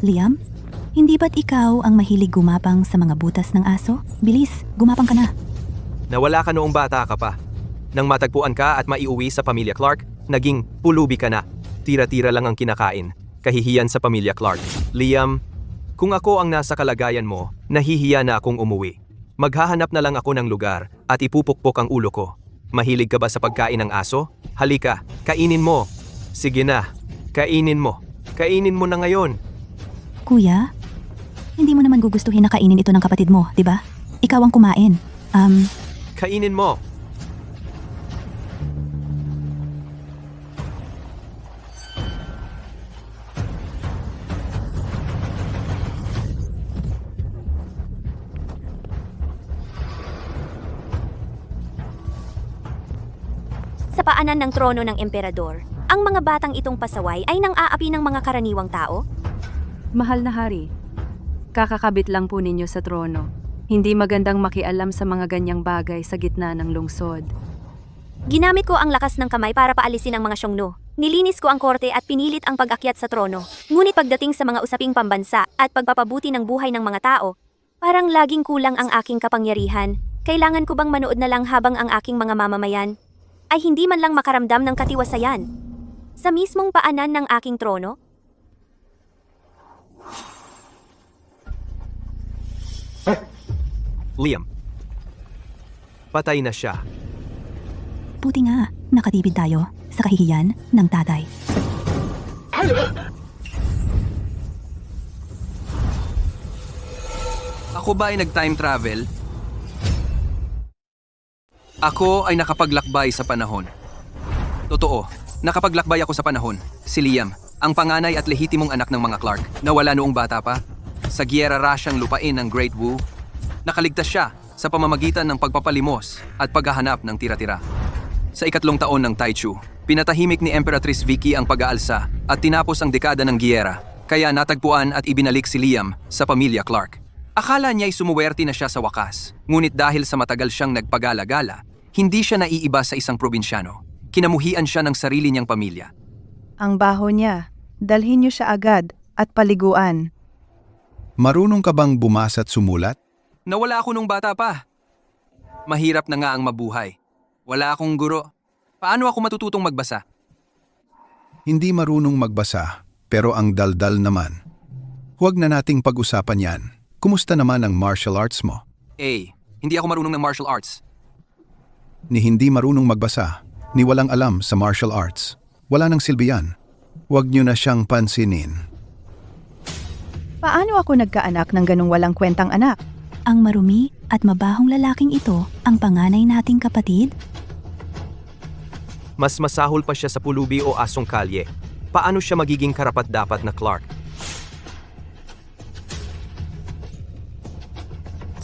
Liam, hindi ba't ikaw ang mahilig gumapang sa mga butas ng aso? Bilis, gumapang ka na. Nawala ka noong bata ka pa. Nang matagpuan ka at maiuwi sa pamilya Clark, naging pulubi ka na. Tira-tira lang ang kinakain. Kahihiyan sa pamilya Clark. Liam, kung ako ang nasa kalagayan mo, nahihiya na akong umuwi. Maghahanap na lang ako ng lugar at ipupukpok ang ulo ko. Mahilig ka ba sa pagkain ng aso? Halika, kainin mo. Sige na, kainin mo. Kainin mo na ngayon. Kuya, hindi mo naman gugustuhin na kainin ito ng kapatid mo, di ba? Ikaw ang kumain. Kainin mo. Sa paanan ng trono ng emperador, ang mga batang itong pasaway ay nang aapi ng mga karaniwang tao? Mahal na hari, kakakabit lang po ninyo sa trono. Hindi magandang makialam sa mga ganyang bagay sa gitna ng lungsod. Ginamit ko ang lakas ng kamay para paalisin ang mga Xiongnu. Nilinis ko ang korte at pinilit ang pag-akyat sa trono. Ngunit pagdating sa mga usaping pambansa at pagpapabuti ng buhay ng mga tao, parang laging kulang ang aking kapangyarihan. Kailangan ko bang manood na lang habang ang aking mga mamamayan ay hindi man lang makaramdam ng katiwasayan sa mismong paanan ng aking trono? Liam, patay na siya. Buti nga, nakatipid tayo sa kahihiyan ng tatay. Ako ba ay nag-time travel? Ako ay nakapaglakbay sa panahon. Totoo, nakapaglakbay ako sa panahon. Si Liam, ang panganay at lehitimong anak ng mga Clark, nawala noong bata pa. Sa giyera rasyang lupain ng Great Wu, nakaligtas siya sa pamamagitan ng pagpapalimos at paghahanap ng tira-tira. Sa ikatlong taon ng Taichu, pinatahimik ni Emperatrice Vicky ang pag-aalsa at tinapos ang dekada ng giyera, kaya natagpuan at ibinalik si Liam sa pamilya Clark. Akala niya'y sumuwerte na siya sa wakas, ngunit dahil sa matagal siyang nagpagala-gala, hindi siya naiiba sa isang probinsyano. Kinamuhian siya ng sarili niyang pamilya. Ang baho niya, dalhin niyo siya agad at paliguan. Marunong ka bang bumasa at sumulat? Nawala ako nung bata pa. Mahirap na nga ang mabuhay. Wala akong guro. Paano ako matututong magbasa? Hindi marunong magbasa, pero ang daldal naman. Huwag na nating pag-usapan yan. Kumusta naman ang martial arts mo? Hindi ako marunong ng martial arts. Ni hindi marunong magbasa, ni walang alam sa martial arts. Wala nang silbi yan. Huwag niyo na siyang pansinin. Paano ako nagkaanak ng ganung walang kwentang anak? Ang marumi at mabahong lalaking ito ang panganay nating kapatid? Mas masahol pa siya sa pulubi o asong kalye. Paano siya magiging karapat-dapat na Clark?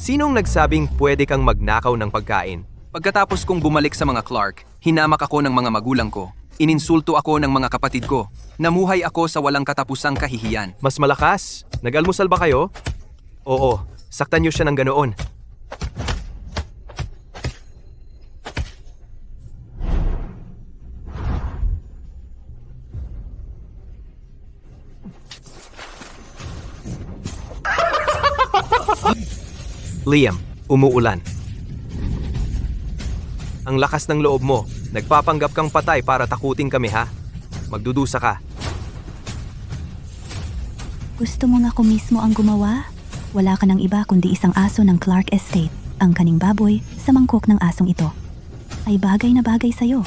Sinong nagsabing pwede kang magnakaw ng pagkain? Pagkatapos kong bumalik sa mga Clark, hinamak ako ng mga magulang ko. Ininsulto ako ng mga kapatid ko. Namuhay ako sa walang katapusang kahihiyan. Mas malakas? Nag-almusal ba kayo? Oo, saktan niyo siya ng ganoon. Liam, umuulan. Ang lakas ng loob mo. Nagpapanggap kang patay para takutin kami, ha? Magdudusa ka. Gusto mo nga ako mismo ang gumawa? Wala ka ng iba kundi isang aso ng Clark Estate. Ang kaning baboy sa mangkok ng asong ito. Ay bagay na bagay sa'yo.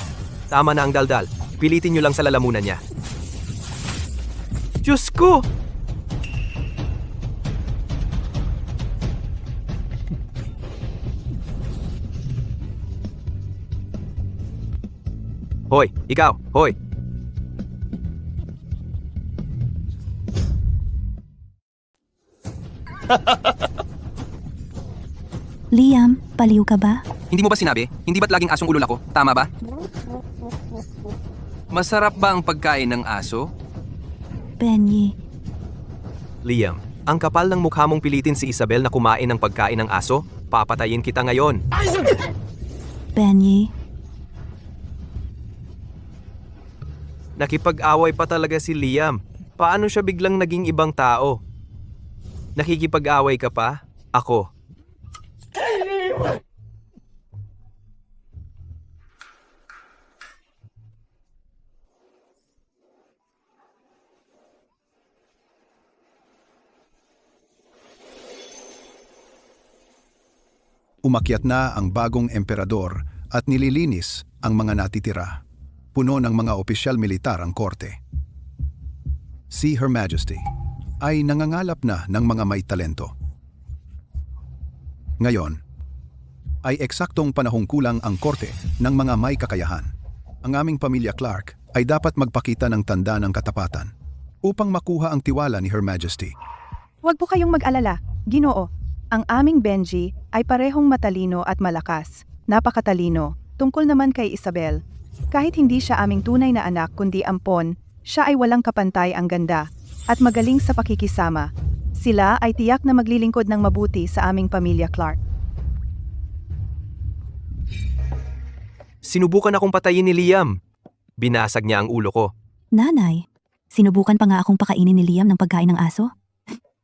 Tama na ang daldal. Pilitin niyo lang sa lalamunan niya. Diyos ko! Hoy, ikaw! Hoy! Liam, paliw ka ba? Hindi mo ba sinabi? Hindi ba't laging asong ulol ako? Tama ba? Masarap ba ang pagkain ng aso? Benny, Liam, ang kapal ng mukha mong pilitin si Isabel na kumain ng pagkain ng aso? Papatayin kita ngayon. Benny, Nakipag-away pa talaga si Liam. Paano siya biglang naging ibang tao? Nakikipag-away ka pa? Ako. Umakyat na ang bagong emperador at nililinis ang mga natitira. Puno ng mga opisyal militar ang korte. Si Her Majesty ay nangangalap na ng mga may talento. Ngayon, ay eksaktong panahong kulang ang korte ng mga may kakayahan. Ang aming pamilya Clark ay dapat magpakita ng tanda ng katapatan upang makuha ang tiwala ni Her Majesty. Huwag po kayong mag-alala, Ginoo. Ang aming Benji ay parehong matalino at malakas. Napakatalino, tungkol naman kay Isabel. Kahit hindi siya aming tunay na anak kundi ampon, siya ay walang kapantay ang ganda at magaling sa pakikisama. Sila ay tiyak na maglilingkod ng mabuti sa aming pamilya Clark. Sinubukan akong patayin ni Liam. Binasag niya ang ulo ko. Nanay, sinubukan pa nga akong pakainin ni Liam ng pagkain ng aso.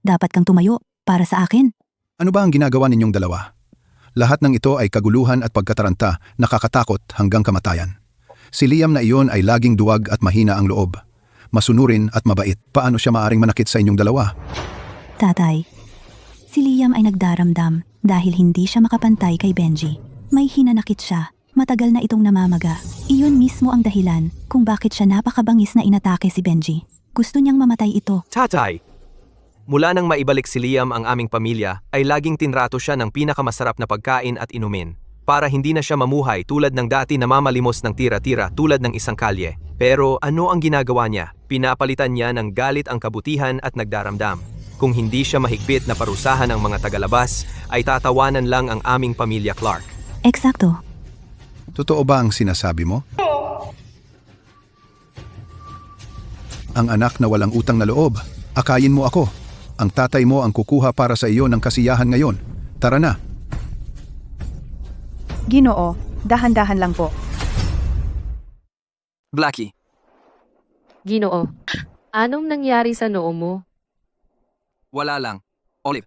Dapat kang tumayo para sa akin. Ano ba ang ginagawa ninyong dalawa? Lahat ng ito ay kaguluhan at pagkataranta, nakakatakot hanggang kamatayan. Si Liam na iyon ay laging duwag at mahina ang loob. Masunurin at mabait. Paano siya maaring manakit sa inyong dalawa? Tatay, si Liam ay nagdaramdam dahil hindi siya makapantay kay Benji. May hinanakit siya. Matagal na itong namamaga. Iyon mismo ang dahilan kung bakit siya napakabangis na inatake si Benji. Gusto niyang mamatay ito. Tatay! Mula nang maibalik si Liam ang aming pamilya, ay laging tinrato siya ng pinakamasarap na pagkain at inumin. Para hindi na siya mamuhay tulad ng dati na mamalimos ng tira-tira tulad ng isang kalye. Pero ano ang ginagawa niya? Pinapalitan niya ng galit ang kabutihan at nagdaramdam. Kung hindi siya mahigpit na parusahan ng mga tagalabas, ay tatawanan lang ang aming pamilya Clark. Eksakto. Totoo ba ang sinasabi mo? Ang anak na walang utang na loob. Akayin mo ako. Ang tatay mo ang kukuha para sa iyo ng kasiyahan ngayon. Tara na. Ginoo, dahan-dahan lang po. Blackie, Ginoo, anong nangyari sa noo mo? wala lang. Olive,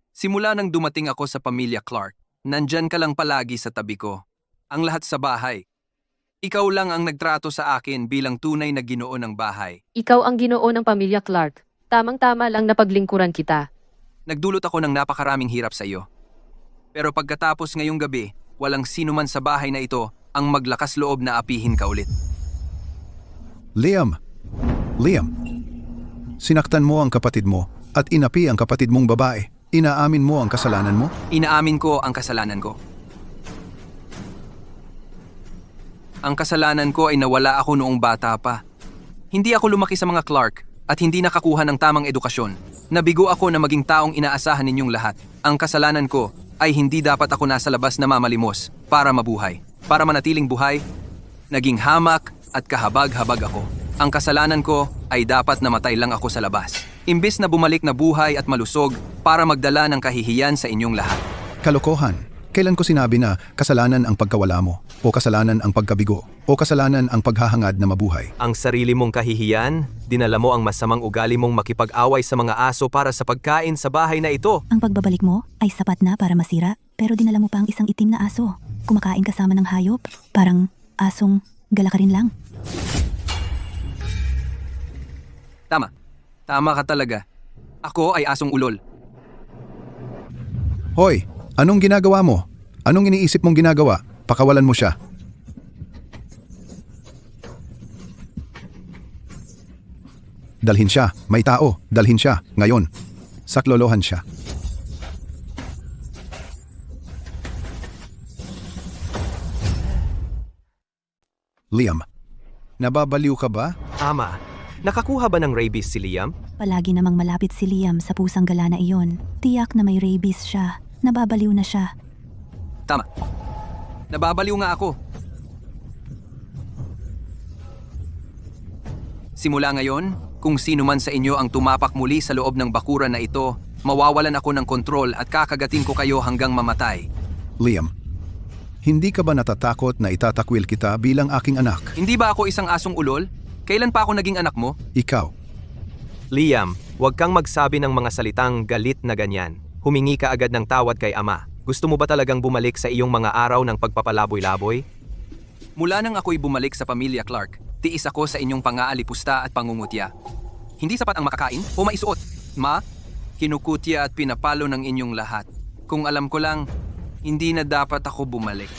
simula nang dumating ako sa pamilya Clark, nandyan ka lang palagi sa tabi ko. Ang lahat sa bahay. Ikaw lang ang nagtrato sa akin bilang tunay na ginoo ng bahay. Ikaw ang Ginoo ng pamilya Clark. Tamang-tama lang na paglingkuran kita. Nagdulot ako ng napakaraming hirap sa iyo. Pero pagkatapos ngayong gabi, walang sino man sa bahay na ito ang maglakas loob na apihin ka ulit. Liam! Liam! Sinaktan mo ang kapatid mo at inapi ang kapatid mong babae. Inaamin mo ang kasalanan mo? Inaamin ko ang kasalanan ko. Ang kasalanan ko ay nawala ako noong bata pa. Hindi ako lumaki sa mga Clark at hindi nakakuha ng tamang edukasyon. Nabigo ako na maging taong inaasahan ninyong lahat. Ang kasalanan ko ay hindi dapat ako nasa labas na mamalimos para mabuhay. Para manatiling buhay, naging hamak at kahabag-habag ako. Ang kasalanan ko ay dapat namatay lang ako sa labas. Imbes na bumalik na buhay at malusog para magdala ng kahihiyan sa inyong lahat. Kalokohan. Kailan ko sinabi na kasalanan ang pagkawala mo, o kasalanan ang pagkabigo, o kasalanan ang paghahangad na mabuhay? Ang sarili mong kahihiyan, dinala mo ang masamang ugali mong makipag-away sa mga aso para sa pagkain sa bahay na ito. Ang pagbabalik mo ay sapat na para masira, pero dinala mo pa ang isang itim na aso. Kumakain kasama ng hayop, parang asong galakarin lang. Tama. Tama ka talaga. Ako ay asong ulol. Hoy! Anong ginagawa mo? Anong iniisip mong ginagawa? Pakawalan mo siya. Dalhin siya. May tao. Dalhin siya. Ngayon. Saklolohan siya. Liam, nababaliw ka ba? Ama, nakakuha ba ng rabies si Liam? Palagi namang malapit si Liam sa pusang gala na iyon. Tiyak na may rabies siya. Nababaliw na siya. Tama. Nababaliw nga ako. Simula ngayon, kung sino man sa inyo ang tumapak muli sa loob ng bakuran na ito, mawawalan ako ng kontrol at kakagatin ko kayo hanggang mamatay. Liam, hindi ka ba natatakot na itatakwil kita bilang aking anak? Hindi ba ako isang asong ulol? Kailan pa ako naging anak mo? Ikaw. Liam, huwag kang magsabi ng mga salitang galit na ganyan. Humingi ka agad ng tawad kay ama. Gusto mo ba talagang bumalik sa iyong mga araw ng pagpapalaboy-laboy? Mula nang ako'y bumalik sa pamilya Clark, tiis ako sa inyong pang-aalipusta at pangungutya. Hindi sapat ang makakain o maisuot. Ma, kinukutya at pinapalo ng inyong lahat. Kung alam ko lang, hindi na dapat ako bumalik.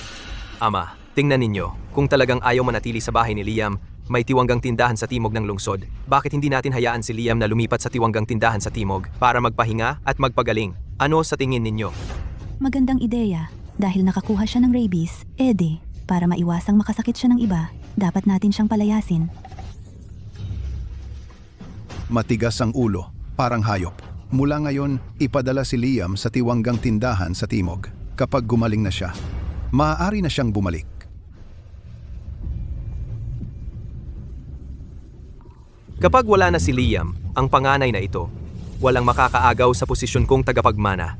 Ama, tingnan ninyo, kung talagang ayaw manatili sa bahay ni Liam, may tiwanggang tindahan sa timog ng lungsod. Bakit hindi natin hayaan si Liam na lumipat sa tiwanggang tindahan sa timog para magpahinga at magpagaling? Ano sa tingin ninyo? Magandang ideya. Dahil nakakuha siya ng rabies, para maiwasang makasakit siya ng iba, dapat natin siyang palayasin. Matigas ang ulo, parang hayop. Mula ngayon, ipadala si Liam sa tiwanggang tindahan sa timog. Kapag gumaling na siya, maaari na siyang bumalik. Kapag wala na si Liam, ang panganay na ito, walang makakaagaw sa posisyon kong tagapagmana.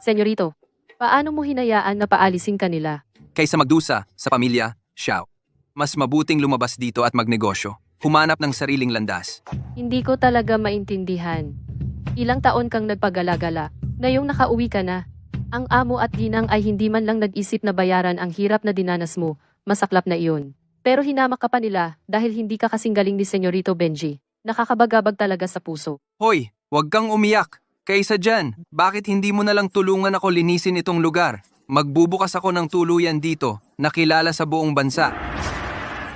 Senyorito, paano mo hinayaan na paalisin kanila? Kaysa magdusa sa pamilya, Xiao. Mas mabuting lumabas dito at magnegosyo. Humanap ng sariling landas. Hindi ko talaga maintindihan. Ilang taon kang nagpagala-gala, ngayong nakauwi ka na. Ang amo at ginang ay hindi man lang nag-isip na bayaran ang hirap na dinanas mo, masaklap na iyon. Pero hinamak ka pa nila dahil hindi ka kasing galing ni Senyorito Benji. Nakakabagabag talaga sa puso. Hoy, huwag kang umiyak. Kaysa dyan, bakit hindi mo na lang tulungan ako linisin itong lugar? Magbubukas ako ng tuluyan dito, nakilala sa buong bansa.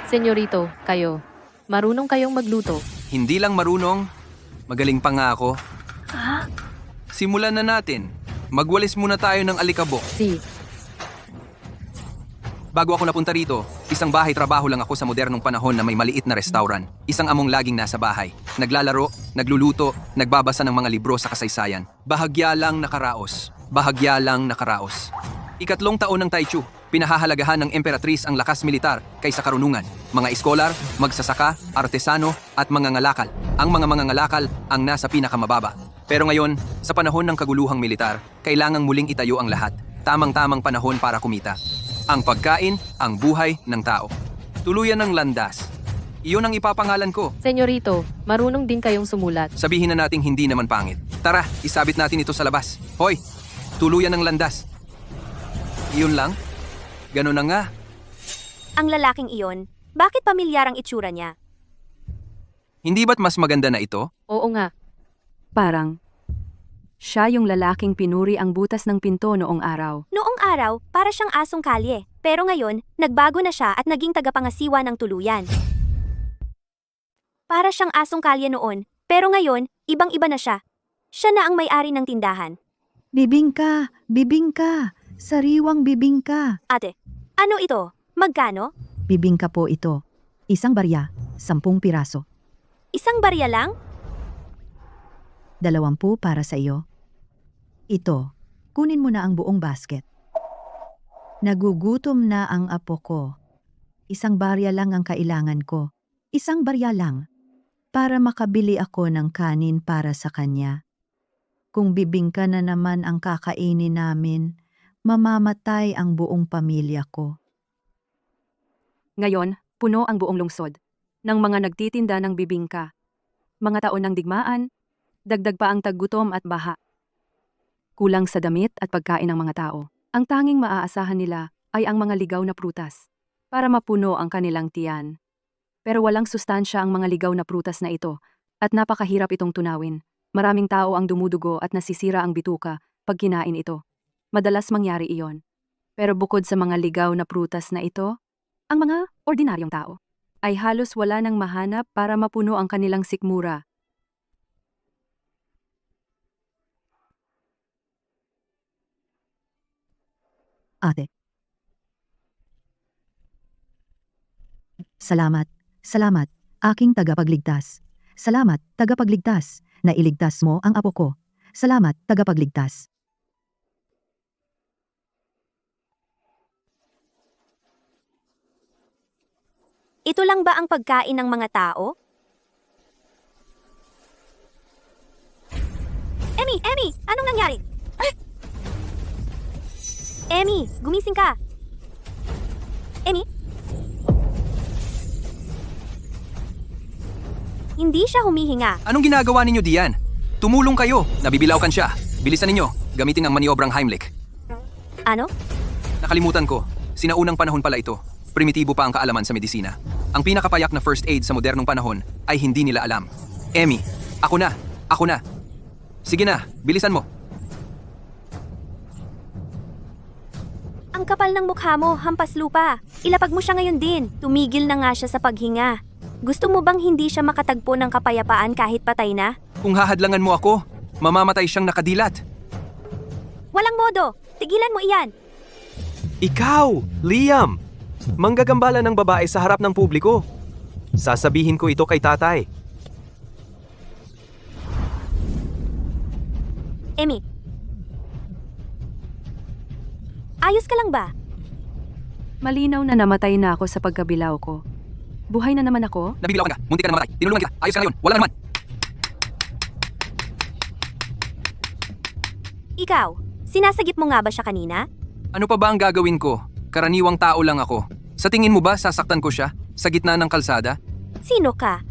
Senyorito, kayo, marunong kayong magluto. Hindi lang marunong, magaling pa nga ako. Simulan na natin. Magwalis muna tayo ng alikabok. Bago ako napunta rito, isang bahay-trabaho lang ako sa modernong panahon na may maliit na restaurant. Isang among laging nasa bahay. Naglalaro, nagluluto, nagbabasa ng mga libro sa kasaysayan. Bahagya lang nakaraos. Bahagya lang nakaraos. Ikatlong taon ng Taichu, pinahahalagahan ng emperatris ang lakas militar kaysa karunungan. Mga iskolar, magsasaka, artesano, at mga ngalakal. Ang mga ngalakal ang nasa pinakamababa. Pero ngayon, sa panahon ng kaguluhang militar, kailangang muling itayo ang lahat. Tamang-tamang panahon para kumita. Ang pagkain, ang buhay ng tao. Tuluyan ng landas. Iyon ang ipapangalan ko. Senyorito, marunong din kayong sumulat. Sabihin na nating hindi naman pangit. Tara, isabit natin ito sa labas. Hoy, tuluyan ng landas. Iyon lang? Ganun na nga. Ang lalaking iyon, bakit pamilyar ang itsura niya? Hindi ba't mas maganda na ito? Oo nga. Parang, siya yung lalaking pinuri ang butas ng pinto noong araw. Noong araw, para siyang asong kalye. Pero ngayon, nagbago na siya at naging tagapangasiwa ng tuluyan. Para siyang asong kalye noon, pero ngayon, ibang-iba na siya. Siya na ang may-ari ng tindahan. Bibingka! Bibingka! Sariwang bibingka! Ate, ano ito? Magkano? Bibingka po ito. Isang barya, 10 piraso. Isang barya lang? 20 para sa iyo. Ito, kunin mo na ang buong basket. Nagugutom na ang apo ko. Isang barya lang ang kailangan ko. Isang barya lang. Para makabili ako ng kanin para sa kanya. Kung bibingka na naman ang kakainin namin, mamamatay ang buong pamilya ko. Ngayon, puno ang buong lungsod ng mga nagtitinda ng bibingka. Mga taon ng digmaan, dagdag pa ang taggutom at baha. Kulang sa damit at pagkain ng mga tao. Ang tanging maaasahan nila ay ang mga ligaw na prutas para mapuno ang kanilang tiyan. Pero walang sustansya ang mga ligaw na prutas na ito at napakahirap itong tunawin. Maraming tao ang dumudugo at nasisira ang bituka pag kinain ito. Madalas mangyari iyon. Pero bukod sa mga ligaw na prutas na ito, ang mga ordinaryong tao ay halos wala nang mahanap para mapuno ang kanilang sikmura. Ate. Salamat, salamat, aking tagapagligtas. Salamat, tagapagligtas, na iligtas mo ang apo ko. Salamat, tagapagligtas. Ito lang ba ang pagkain ng mga tao? Emmy! Anong nangyari? Emmy, gumising ka! Emmy? Hindi siya humihinga. Anong ginagawa ninyo diyan? Tumulong kayo. Nabibilaukan siya. Bilisan ninyo. Gamitin ang maniobrang Heimlich. Ano? Nakalimutan ko. Sinaunang panahon pala ito. Primitibo pa ang kaalaman sa medisina. Ang pinakapayak na first aid sa modernong panahon ay hindi nila alam. Emmy, ako na. Ako na. Sige na, bilisan mo. Ang kapal ng mukha mo, hampas lupa. Ilapag mo siya ngayon din. Tumigil na nga siya sa paghinga. Gusto mo bang hindi siya makatagpo ng kapayapaan kahit patay na? Kung hahadlangan mo ako, mamamatay siyang nakadilat. Walang modo! Tigilan mo iyan! Ikaw, Liam! Manggagambala ng babae sa harap ng publiko. Sasabihin ko ito kay tatay. Emmy. Ayos ka lang ba? Malinaw na namatay na ako sa pagkabilaw ko. Buhay na naman ako? Nabibilaukan ka. Munti ka na mamatay. Tinulungan kita. Ayos ka ngayon. Wala na naman. Ikaw, sinasagip mo nga ba siya kanina? Ano pa ba ang gagawin ko? Karaniwang tao lang ako. Sa tingin mo ba sasaktan ko siya? Sa gitna ng kalsada? Sino ka?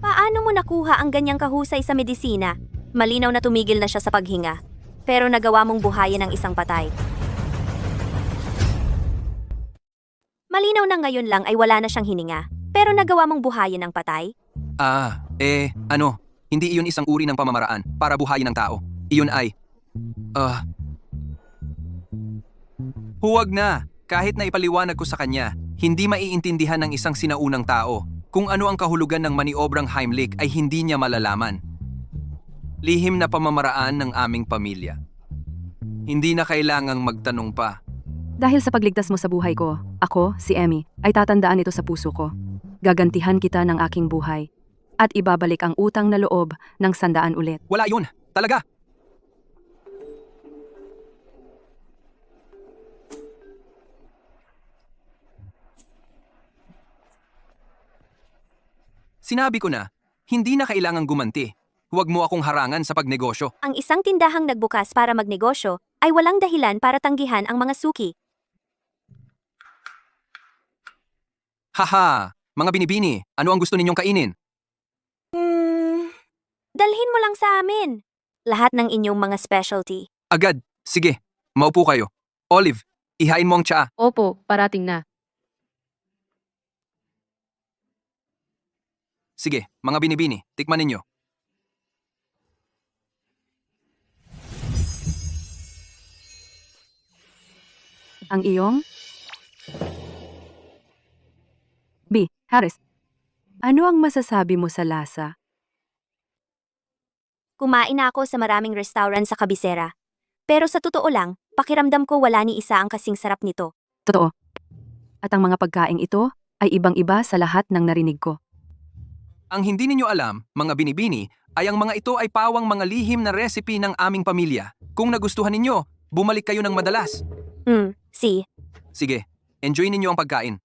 Paano mo nakuha ang ganyang kahusay sa medisina? Malinaw na tumigil na siya sa paghinga. Pero nagawa mong buhayin ang isang patay. Malinaw na ngayon lang ay wala na siyang hininga. Pero nagawa mong buhayin ang patay? Hindi iyon isang uri ng pamamaraan para buhayin ng tao. Iyon ay... Huwag na! Kahit na ipaliwanag ko sa kanya, hindi maiintindihan ng isang sinaunang tao. Kung ano ang kahulugan ng maniobrang Heimlich ay hindi niya malalaman. Lihim na pamamaraan ng aming pamilya. Hindi na kailangang magtanong pa. Dahil sa pagligtas mo sa buhay ko, ako, si Emmy, ay tatandaan ito sa puso ko. Gagantihan kita ng aking buhay. At ibabalik ang utang na loob ng 100 ulit. Wala yun! Talaga! Sinabi ko na, hindi na kailangang gumanti. Huwag mo akong harangan sa pagnegosyo. Ang isang tindahang nagbukas para magnegosyo ay walang dahilan para tanggihan ang mga suki. Haha! Mga binibini, ano ang gusto ninyong kainin? Dalhin mo lang sa amin. Lahat ng inyong mga specialty. Agad! Sige, maupo kayo. Olive, ihain mo ang tsaa. Opo, parating na. Sige, mga binibini, tikman ninyo. Ang iyong? B. Harris. Ano ang masasabi mo sa lasa? Kumain na ako sa maraming restaurant sa kabisera. Pero sa totoo lang, pakiramdam ko wala ni isa ang kasing sarap nito. Totoo. At ang mga pagkaing ito ay ibang-iba sa lahat ng narinig ko. Ang hindi ninyo alam, mga binibini, ay ang mga ito ay pawang mga lihim na recipe ng aming pamilya. Kung nagustuhan ninyo, bumalik kayo ng madalas. Sige, enjoy ninyo ang pagkain.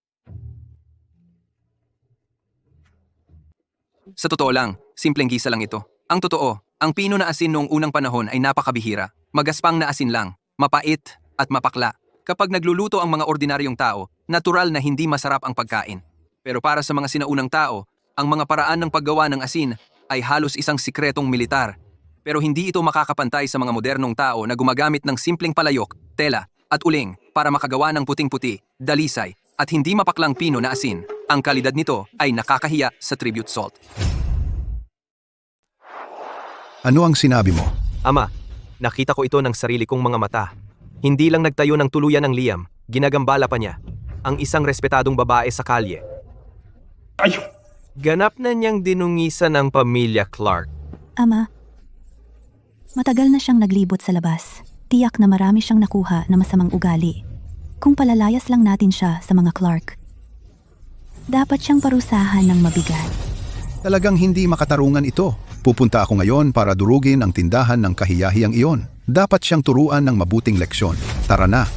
Sa totoo lang, simpleng gisa lang ito. Ang totoo, ang pino na asin noong unang panahon ay napakabihira. Magaspang na asin lang, mapait at mapakla. Kapag nagluluto ang mga ordinaryong tao, natural na hindi masarap ang pagkain. Pero para sa mga sinaunang tao, ang mga paraan ng paggawa ng asin ay halos isang sikretong militar. Pero hindi ito makakapantay sa mga modernong tao na gumagamit ng simpleng palayok, tela at uling para makagawa ng puting-puti, dalisay at hindi mapaklang pino na asin. Ang kalidad nito ay nakakahiya sa tribute salt. Ano ang sinabi mo? Ama, nakita ko ito ng sarili kong mga mata. Hindi lang nagtayo ng tuluyan ng Liam, ginagambala pa niya. Ang isang respetadong babae sa kalye. Ganap na niyang dinungisan ang pamilya Clark. Ama, matagal na siyang naglibot sa labas. Tiyak na marami siyang nakuha na masamang ugali. Kung palalayas lang natin siya sa mga Clark, dapat siyang parusahan ng mabigat. Talagang hindi makatarungan ito. Pupunta ako ngayon para durugin ang tindahan ng kahiyahiyang iyon. Dapat siyang turuan ng mabuting leksyon. Tara na.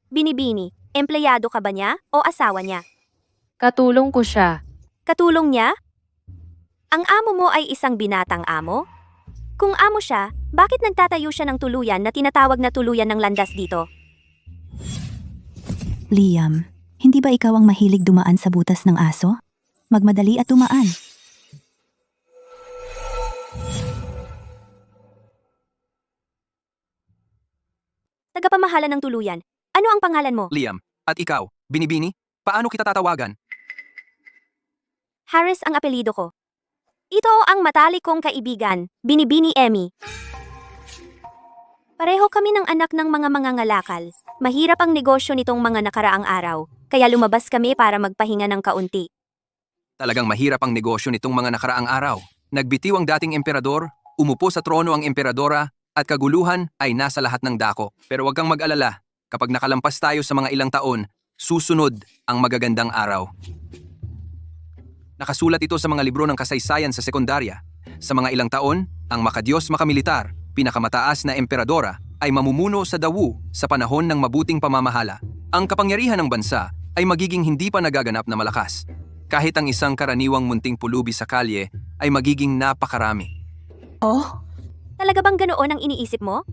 Binibini, empleyado ka ba niya o asawa niya? Katulong ko siya. Katulong niya? Ang amo mo ay isang binatang amo? Kung amo siya, bakit nagtatayo siya ng tuluyan na tinatawag na tuluyan ng landas dito? Liam, hindi ba ikaw ang mahilig dumaan sa butas ng aso? Magmadali at dumaan. Tagapamahala ng tuluyan. Ano ang pangalan mo? Liam, at ikaw, Binibini, paano kita tatawagan? Harris ang apelido ko. Ito ang matalik kong kaibigan, Binibini Emmy. Pareho kami ng anak ng mga mangangalakal. Mahirap ang negosyo nitong mga nakaraang araw, kaya lumabas kami para magpahinga ng kaunti. Talagang mahirap ang negosyo nitong mga nakaraang araw. Nagbitiw ang dating emperador, umupo sa trono ang emperadora, at kaguluhan ay nasa lahat ng dako. Pero huwag kang mag-alala, kapag nakalampas tayo sa mga ilang taon, susunod ang magagandang araw. Nakasulat ito sa mga libro ng kasaysayan sa sekundarya. Sa mga ilang taon, ang makadiyos makamilitar, pinakamataas na emperadora, ay mamumuno sa dawu sa panahon ng mabuting pamamahala. Ang kapangyarihan ng bansa ay magiging hindi pa nagaganap na malakas. Kahit ang isang karaniwang munting pulubi sa kalye ay magiging napakarami. Talaga bang ganoon ang iniisip mo?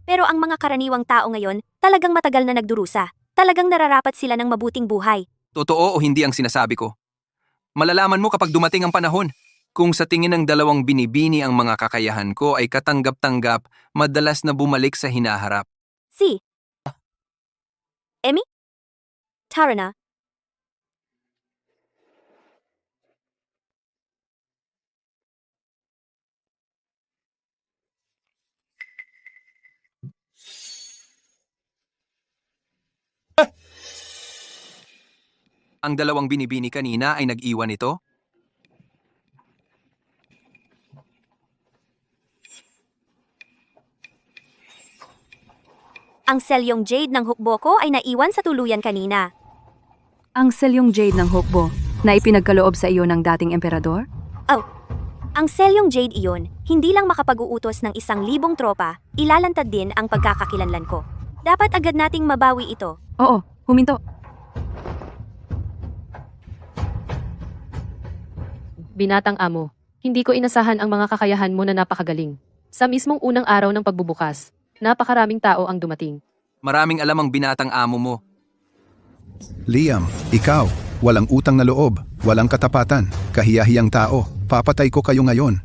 Pero ang mga karaniwang tao ngayon, talagang matagal na nagdurusa. Talagang nararapat sila ng mabuting buhay. Totoo o hindi ang sinasabi ko? Malalaman mo kapag dumating ang panahon. Kung sa tingin ng dalawang binibini ang mga kakayahan ko ay katanggap-tanggap, madalas na bumalik sa hinaharap. Si Emmy? Tara na. Ang dalawang binibini kanina ay nag-iwan ito? Ang selyong jade ng hukbo ko ay naiwan sa tuluyan kanina. Ang selyong jade ng Hokbo na ipinagkaloob sa iyo ng dating emperador? Ang selyong jade iyon, hindi lang makapag-uutos ng 1,000 tropa, ilalantad din ang pagkakakilanlan ko. Dapat agad nating mabawi ito. Oo, huminto. Binatang amo, hindi ko inasahan ang mga kakayahan mo na napakagaling. Sa mismong unang araw ng pagbubukas, napakaraming tao ang dumating. Maraming alam ang binatang amo mo. Liam, ikaw, walang utang na loob, walang katapatan, kahiyahiyang tao, papatay ko kayo ngayon.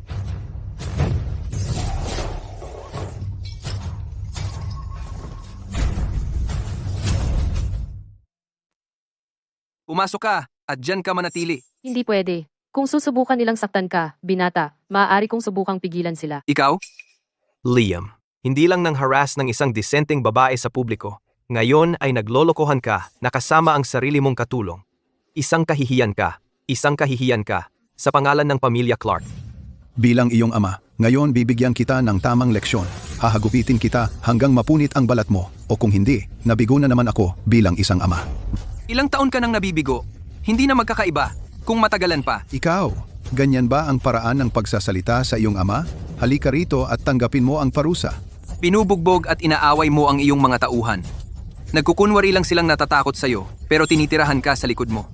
Pumasok ka at dyan ka manatili. Hindi pwede. Kung susubukan nilang saktan ka, binata, maaari kong subukang pigilan sila. Ikaw? Liam, hindi lang nang harass ng isang disenteng babae sa publiko. Ngayon ay naglolokohan ka na kasama ang sarili mong katulong. Isang kahihiyan ka, sa pangalan ng pamilya Clark. Bilang iyong ama, ngayon bibigyan kita ng tamang leksyon. Hahagupitin kita hanggang mapunit ang balat mo, o kung hindi, nabigo na naman ako bilang isang ama. Ilang taon ka nang nabibigo? Hindi na magkakaiba. Kung matagalan pa. Ikaw, ganyan ba ang paraan ng pagsasalita sa iyong ama? Halika rito at tanggapin mo ang parusa. Binubugbog at inaaway mo ang iyong mga tauhan. Nagkukunwari lang silang natatakot sa'yo, pero tinitirahan ka sa likod mo.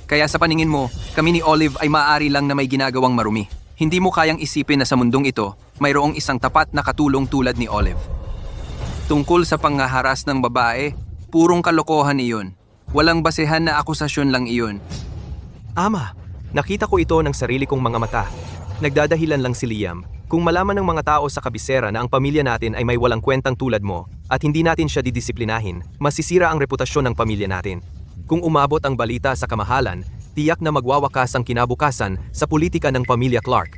Kaya sa paningin mo, kami ni Olive ay maaari lang na may ginagawang marumi. Hindi mo kayang isipin na sa mundong ito, mayroong isang tapat na katulong tulad ni Olive. Tungkol sa panghaharas ng babae, purong kalokohan iyon. Walang basehan na akusasyon lang iyon. Ama, nakita ko ito ng sarili kong mga mata. Nagdadahilan lang si Liam. Kung malaman ng mga tao sa kabisera na ang pamilya natin ay may walang kwentang tulad mo at hindi natin siya didisiplinahin, masisira ang reputasyon ng pamilya natin. Kung umabot ang balita sa kamahalan, tiyak na magwawakas ang kinabukasan sa politika ng pamilya Clark.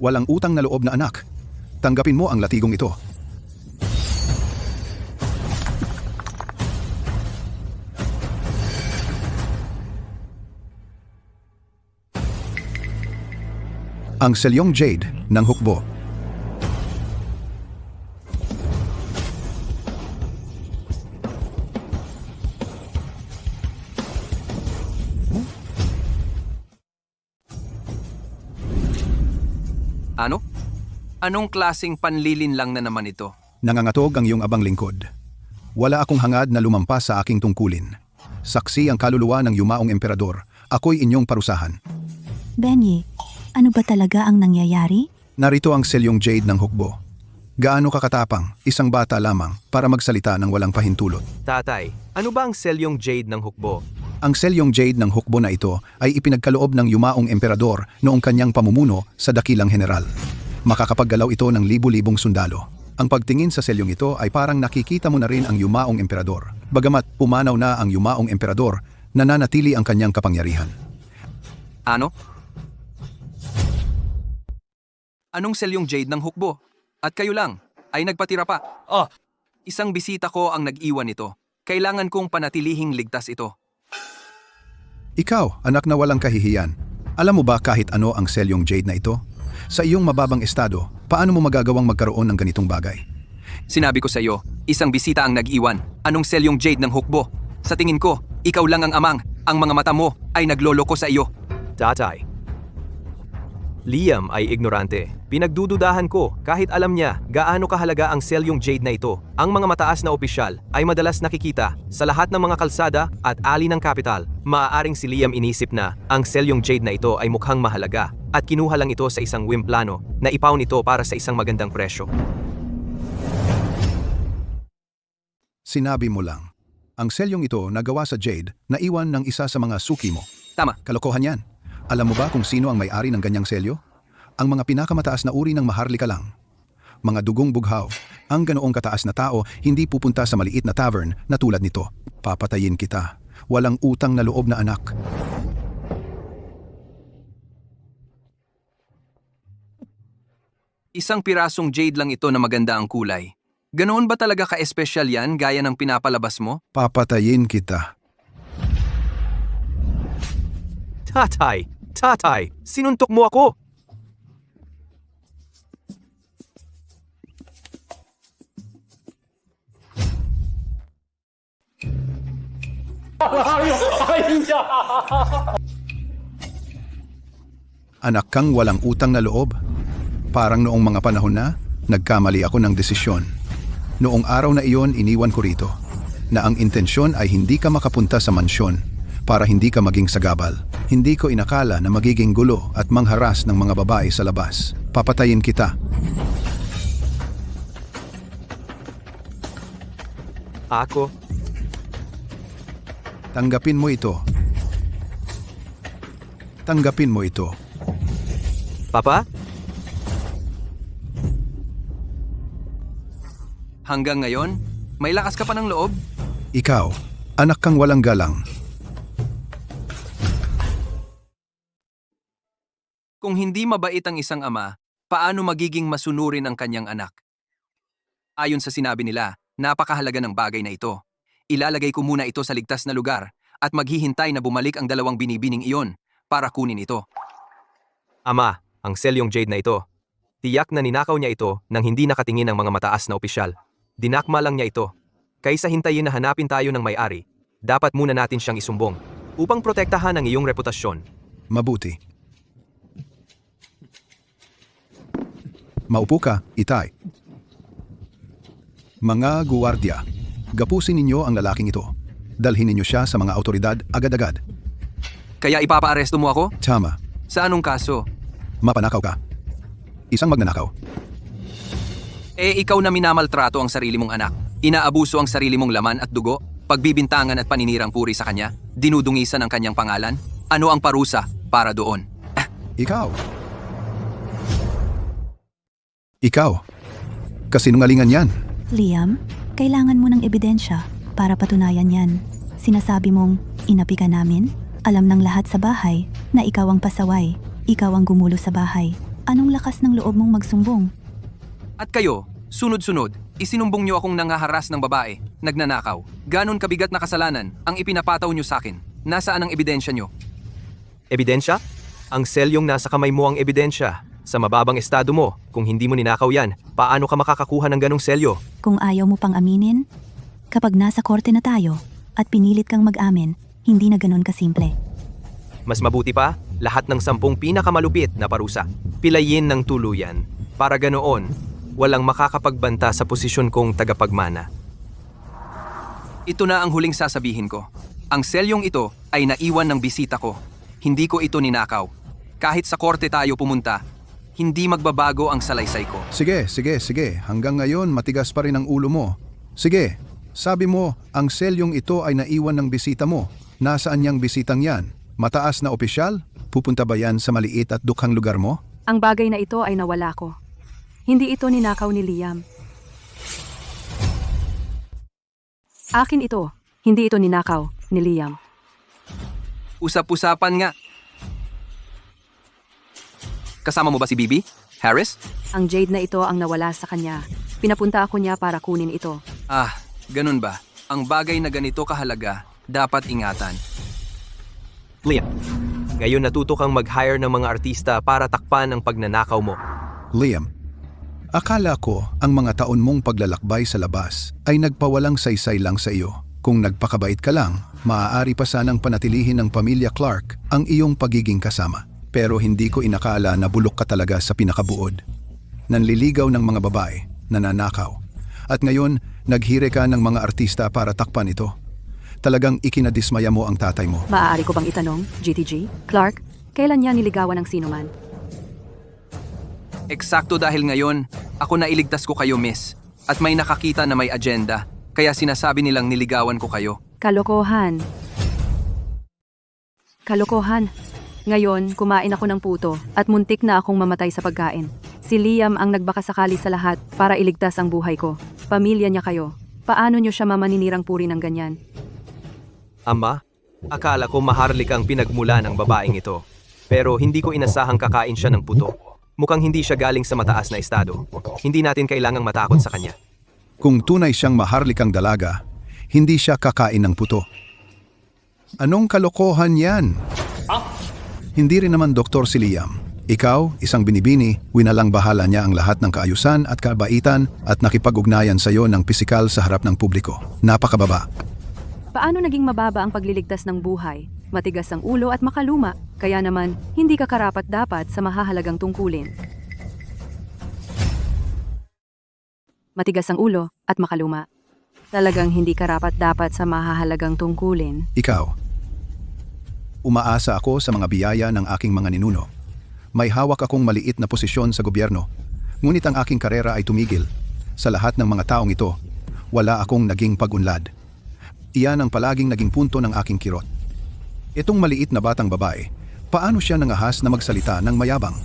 Walang utang na loob na anak. Tanggapin mo ang latigong ito. Ang selyong jade ng hukbo. Ano? Anong klaseng panlilin lang na naman ito? Nangangatog ang iyong abang lingkod. Wala akong hangad na lumampas sa aking tungkulin. Saksi ang kaluluwa ng yumaong emperador. Ako'y inyong parusahan. Benji, ano ba talaga ang nangyayari? Narito ang selyong jade ng hukbo. Gaano kakatapang, isang bata lamang para magsalita ng walang pahintulot. Tatay, ano ba ang selyong jade ng hukbo? Ang selyong jade ng hukbo na ito ay ipinagkaloob ng yumaong emperador noong kanyang pamumuno sa dakilang general. Makakapaggalaw ito ng libu-libong sundalo. Ang pagtingin sa selyong ito ay parang nakikita mo na rin ang yumaong emperador. Bagamat pumanaw na ang yumaong emperador, nananatili ang kanyang kapangyarihan. Ano? Anong selyong jade ng hukbo? At kayo lang, ay nagpatira pa. Isang bisita ko ang nag-iwan nito. Kailangan kong panatilihing ligtas ito. Ikaw, anak na walang kahihiyan. Alam mo ba kahit ano ang selyong jade na ito? Sa iyong mababang estado, paano mo magagawang magkaroon ng ganitong bagay? Sinabi ko sa iyo, isang bisita ang nag-iwan. Anong selyong jade ng hukbo? Sa tingin ko, ikaw lang ang amang. Ang mga mata mo ay nagloloko sa iyo. Tatay. Liam ay ignorante. Pinagdududahan ko kahit alam niya gaano kahalaga ang selyong jade na ito. Ang mga mataas na opisyal ay madalas nakikita sa lahat ng mga kalsada at ali ng kapital. Maaaring si Liam inisip na ang selyong jade na ito ay mukhang mahalaga at kinuha lang ito sa isang wimplano na ipawn ito para sa isang magandang presyo. Sinabi mo lang. Ang selyong ito na gawa sa jade na iwan ng isa sa mga suki mo. Tama. Kalokohan yan. Alam mo ba kung sino ang may-ari ng ganyang selyo? Ang mga pinakamataas na uri ng maharlika lang. Mga dugong bughaw. Ang ganoong kataas na tao hindi pupunta sa maliit na tavern na tulad nito. Papatayin kita. Walang utang na loob na anak. Isang pirasong jade lang ito na maganda ang kulay. Ganoon ba talaga ka-espesyal yan gaya ng pinapalabas mo? Papatayin kita. Tatay, sinuntok mo ako! Anak kang walang utang na loob. Parang noong mga panahon na, nagkamali ako ng desisyon. Noong araw na iyon, iniwan ko rito, na ang intensyon ay hindi ka makapunta sa mansyon para hindi ka maging sagabal. Hindi ko inakala na magiging gulo at mangharas ng mga babae sa labas. Papatayin kita. Ako? Tanggapin mo ito. Tanggapin mo ito. Papa? Hanggang ngayon, may lakas ka pa ng loob? Ikaw, anak kang walang galang. Kung hindi mabait ang isang ama, paano magiging masunurin ang kanyang anak? Ayon sa sinabi nila, napakahalaga ng bagay na ito. Ilalagay ko muna ito sa ligtas na lugar at maghihintay na bumalik ang dalawang binibining iyon para kunin ito. Ama, ang selyong jade na ito. Tiyak na ninakaw niya ito nang hindi nakatingin ng mga mataas na opisyal. Dinakma lang niya ito. Kaysa hintayin na hanapin tayo ng may-ari, dapat muna natin siyang isumbong upang protektahan ang iyong reputasyon. Mabuti. Maupo ka, Itay. Mga guwardiya, gapusin ninyo ang lalaking ito. Dalhin ninyo siya sa mga autoridad agad-agad. Kaya ipapaaresto mo ako? Tama, Sa anong kaso? mapanakaw ka. Isang magnanakaw. Ikaw na minamaltrato ang sarili mong anak. Inaabuso ang sarili mong laman at dugo, pagbibintangan at paninirang puri sa kanya, dinudungisan ang kanyang pangalan. Ano ang parusa para doon? Ikaw. Kasinungalingan yan. Liam, kailangan mo ng ebidensya para patunayan yan. Sinasabi mong, inapi ka namin? Alam ng lahat sa bahay na ikaw ang pasaway. Ikaw ang gumulo sa bahay. Anong lakas ng loob mong magsumbong? At kayo, sunod-sunod, isinumbong niyo akong nangaharas ng babae, nagnanakaw. Ganon kabigat na kasalanan ang ipinapataw niyo sa akin. Nasaan ang ebidensya niyo? Ebidensya? Ang selyong nasa kamay mo ang ebidensya. Sa mababang estado mo, kung hindi mo ninakaw yan, paano ka makakakuha ng ganong selyo? Kung ayaw mo pang aminin, kapag nasa korte na tayo at pinilit kang mag-amin, hindi na ganun kasimple. Mas mabuti pa, lahat ng 10 pinakamalupit na parusa, pilayin ng tuluyan. Para ganoon, walang makakapagbanta sa posisyon kong tagapagmana. Ito na ang huling sasabihin ko. Ang selyong ito ay naiwan ng bisita ko. Hindi ko ito ninakaw. Kahit sa korte tayo pumunta, Hindi magbabago ang salaysay ko. Sige. Hanggang ngayon matigas pa rin ang ulo mo. Sige, sabi mo, ang selyong ito ay naiwan ng bisita mo. Nasaan niyang bisitang yan? Mataas na opisyal? Pupunta ba yan sa maliit at dukhang lugar mo? Ang bagay na ito ay nawala ko. Hindi ito ninakaw ni Liam. Akin ito. Hindi ito ninakaw ni Liam. Usap-usapan nga. Kasama mo ba si Bibi? Harris? Ang jade na ito ang nawala sa kanya. Pinapunta ako niya para kunin ito. Ah, ganun ba? Ang bagay na ganito kahalaga, dapat ingatan. Liam, ngayon natuto kang mag-hire ng mga artista para takpan ang pagnanakaw mo. Liam, akala ko ang mga taon mong paglalakbay sa labas ay nagpawalang saysay lang sa iyo. Kung nagpakabait ka lang, maaari pa sanang panatilihin ng pamilya Clark ang iyong pagiging kasama. Pero hindi ko inakala na bulok ka talaga sa pinakabuod. Nanliligaw ng mga babae, nananakaw. At ngayon, naghire ka ng mga artista para takpan ito. Talagang ikinadismaya mo ang tatay mo. Maaari ko bang itanong, GTG? Clark, kailan niya niligawan ng sinuman? Eksakto dahil ngayon, ako nailigtas ko kayo, miss. At may nakakita na may agenda, kaya sinasabi nilang niligawan ko kayo. Kalokohan. Kalokohan. Ngayon, kumain ako ng puto at muntik na akong mamatay sa pagkain. Si Liam ang nagbakasakali sa lahat para iligtas ang buhay ko. Pamilya niya kayo. Paano niyo siya mamaninirang puri ng ganyan? Ama, akala ko maharlik ang pinagmula ng babaeng ito. Pero hindi ko inasahang kakain siya ng puto. Mukhang hindi siya galing sa mataas na estado. Hindi natin kailangang matakot sa kanya. Kung tunay siyang maharlikang dalaga, hindi siya kakain ng puto. Anong kalokohan yan? Hindi rin naman doktor si Liam. Ikaw, isang binibini, winalang bahala niya ang lahat ng kaayusan at kabaitan at nakipag-ugnayan sa iyo ng pisikal sa harap ng publiko. Napakababa. Paano naging mababa ang pagliligtas ng buhay? Matigas ang ulo at makaluma, kaya naman hindi ka karapat-dapat sa mahahalagang tungkulin. Matigas ang ulo at makaluma. Talagang hindi karapat-dapat sa mahahalagang tungkulin. Ikaw. Umaasa ako sa mga biyaya ng aking mga ninuno. May hawak akong maliit na posisyon sa gobyerno. Ngunit ang aking karera ay tumigil. Sa lahat ng mga taong ito, wala akong naging pag-unlad. Iyan ang palaging naging punto ng aking kirot. Itong maliit na batang babae, paano siya nangahas na magsalita ng mayabang?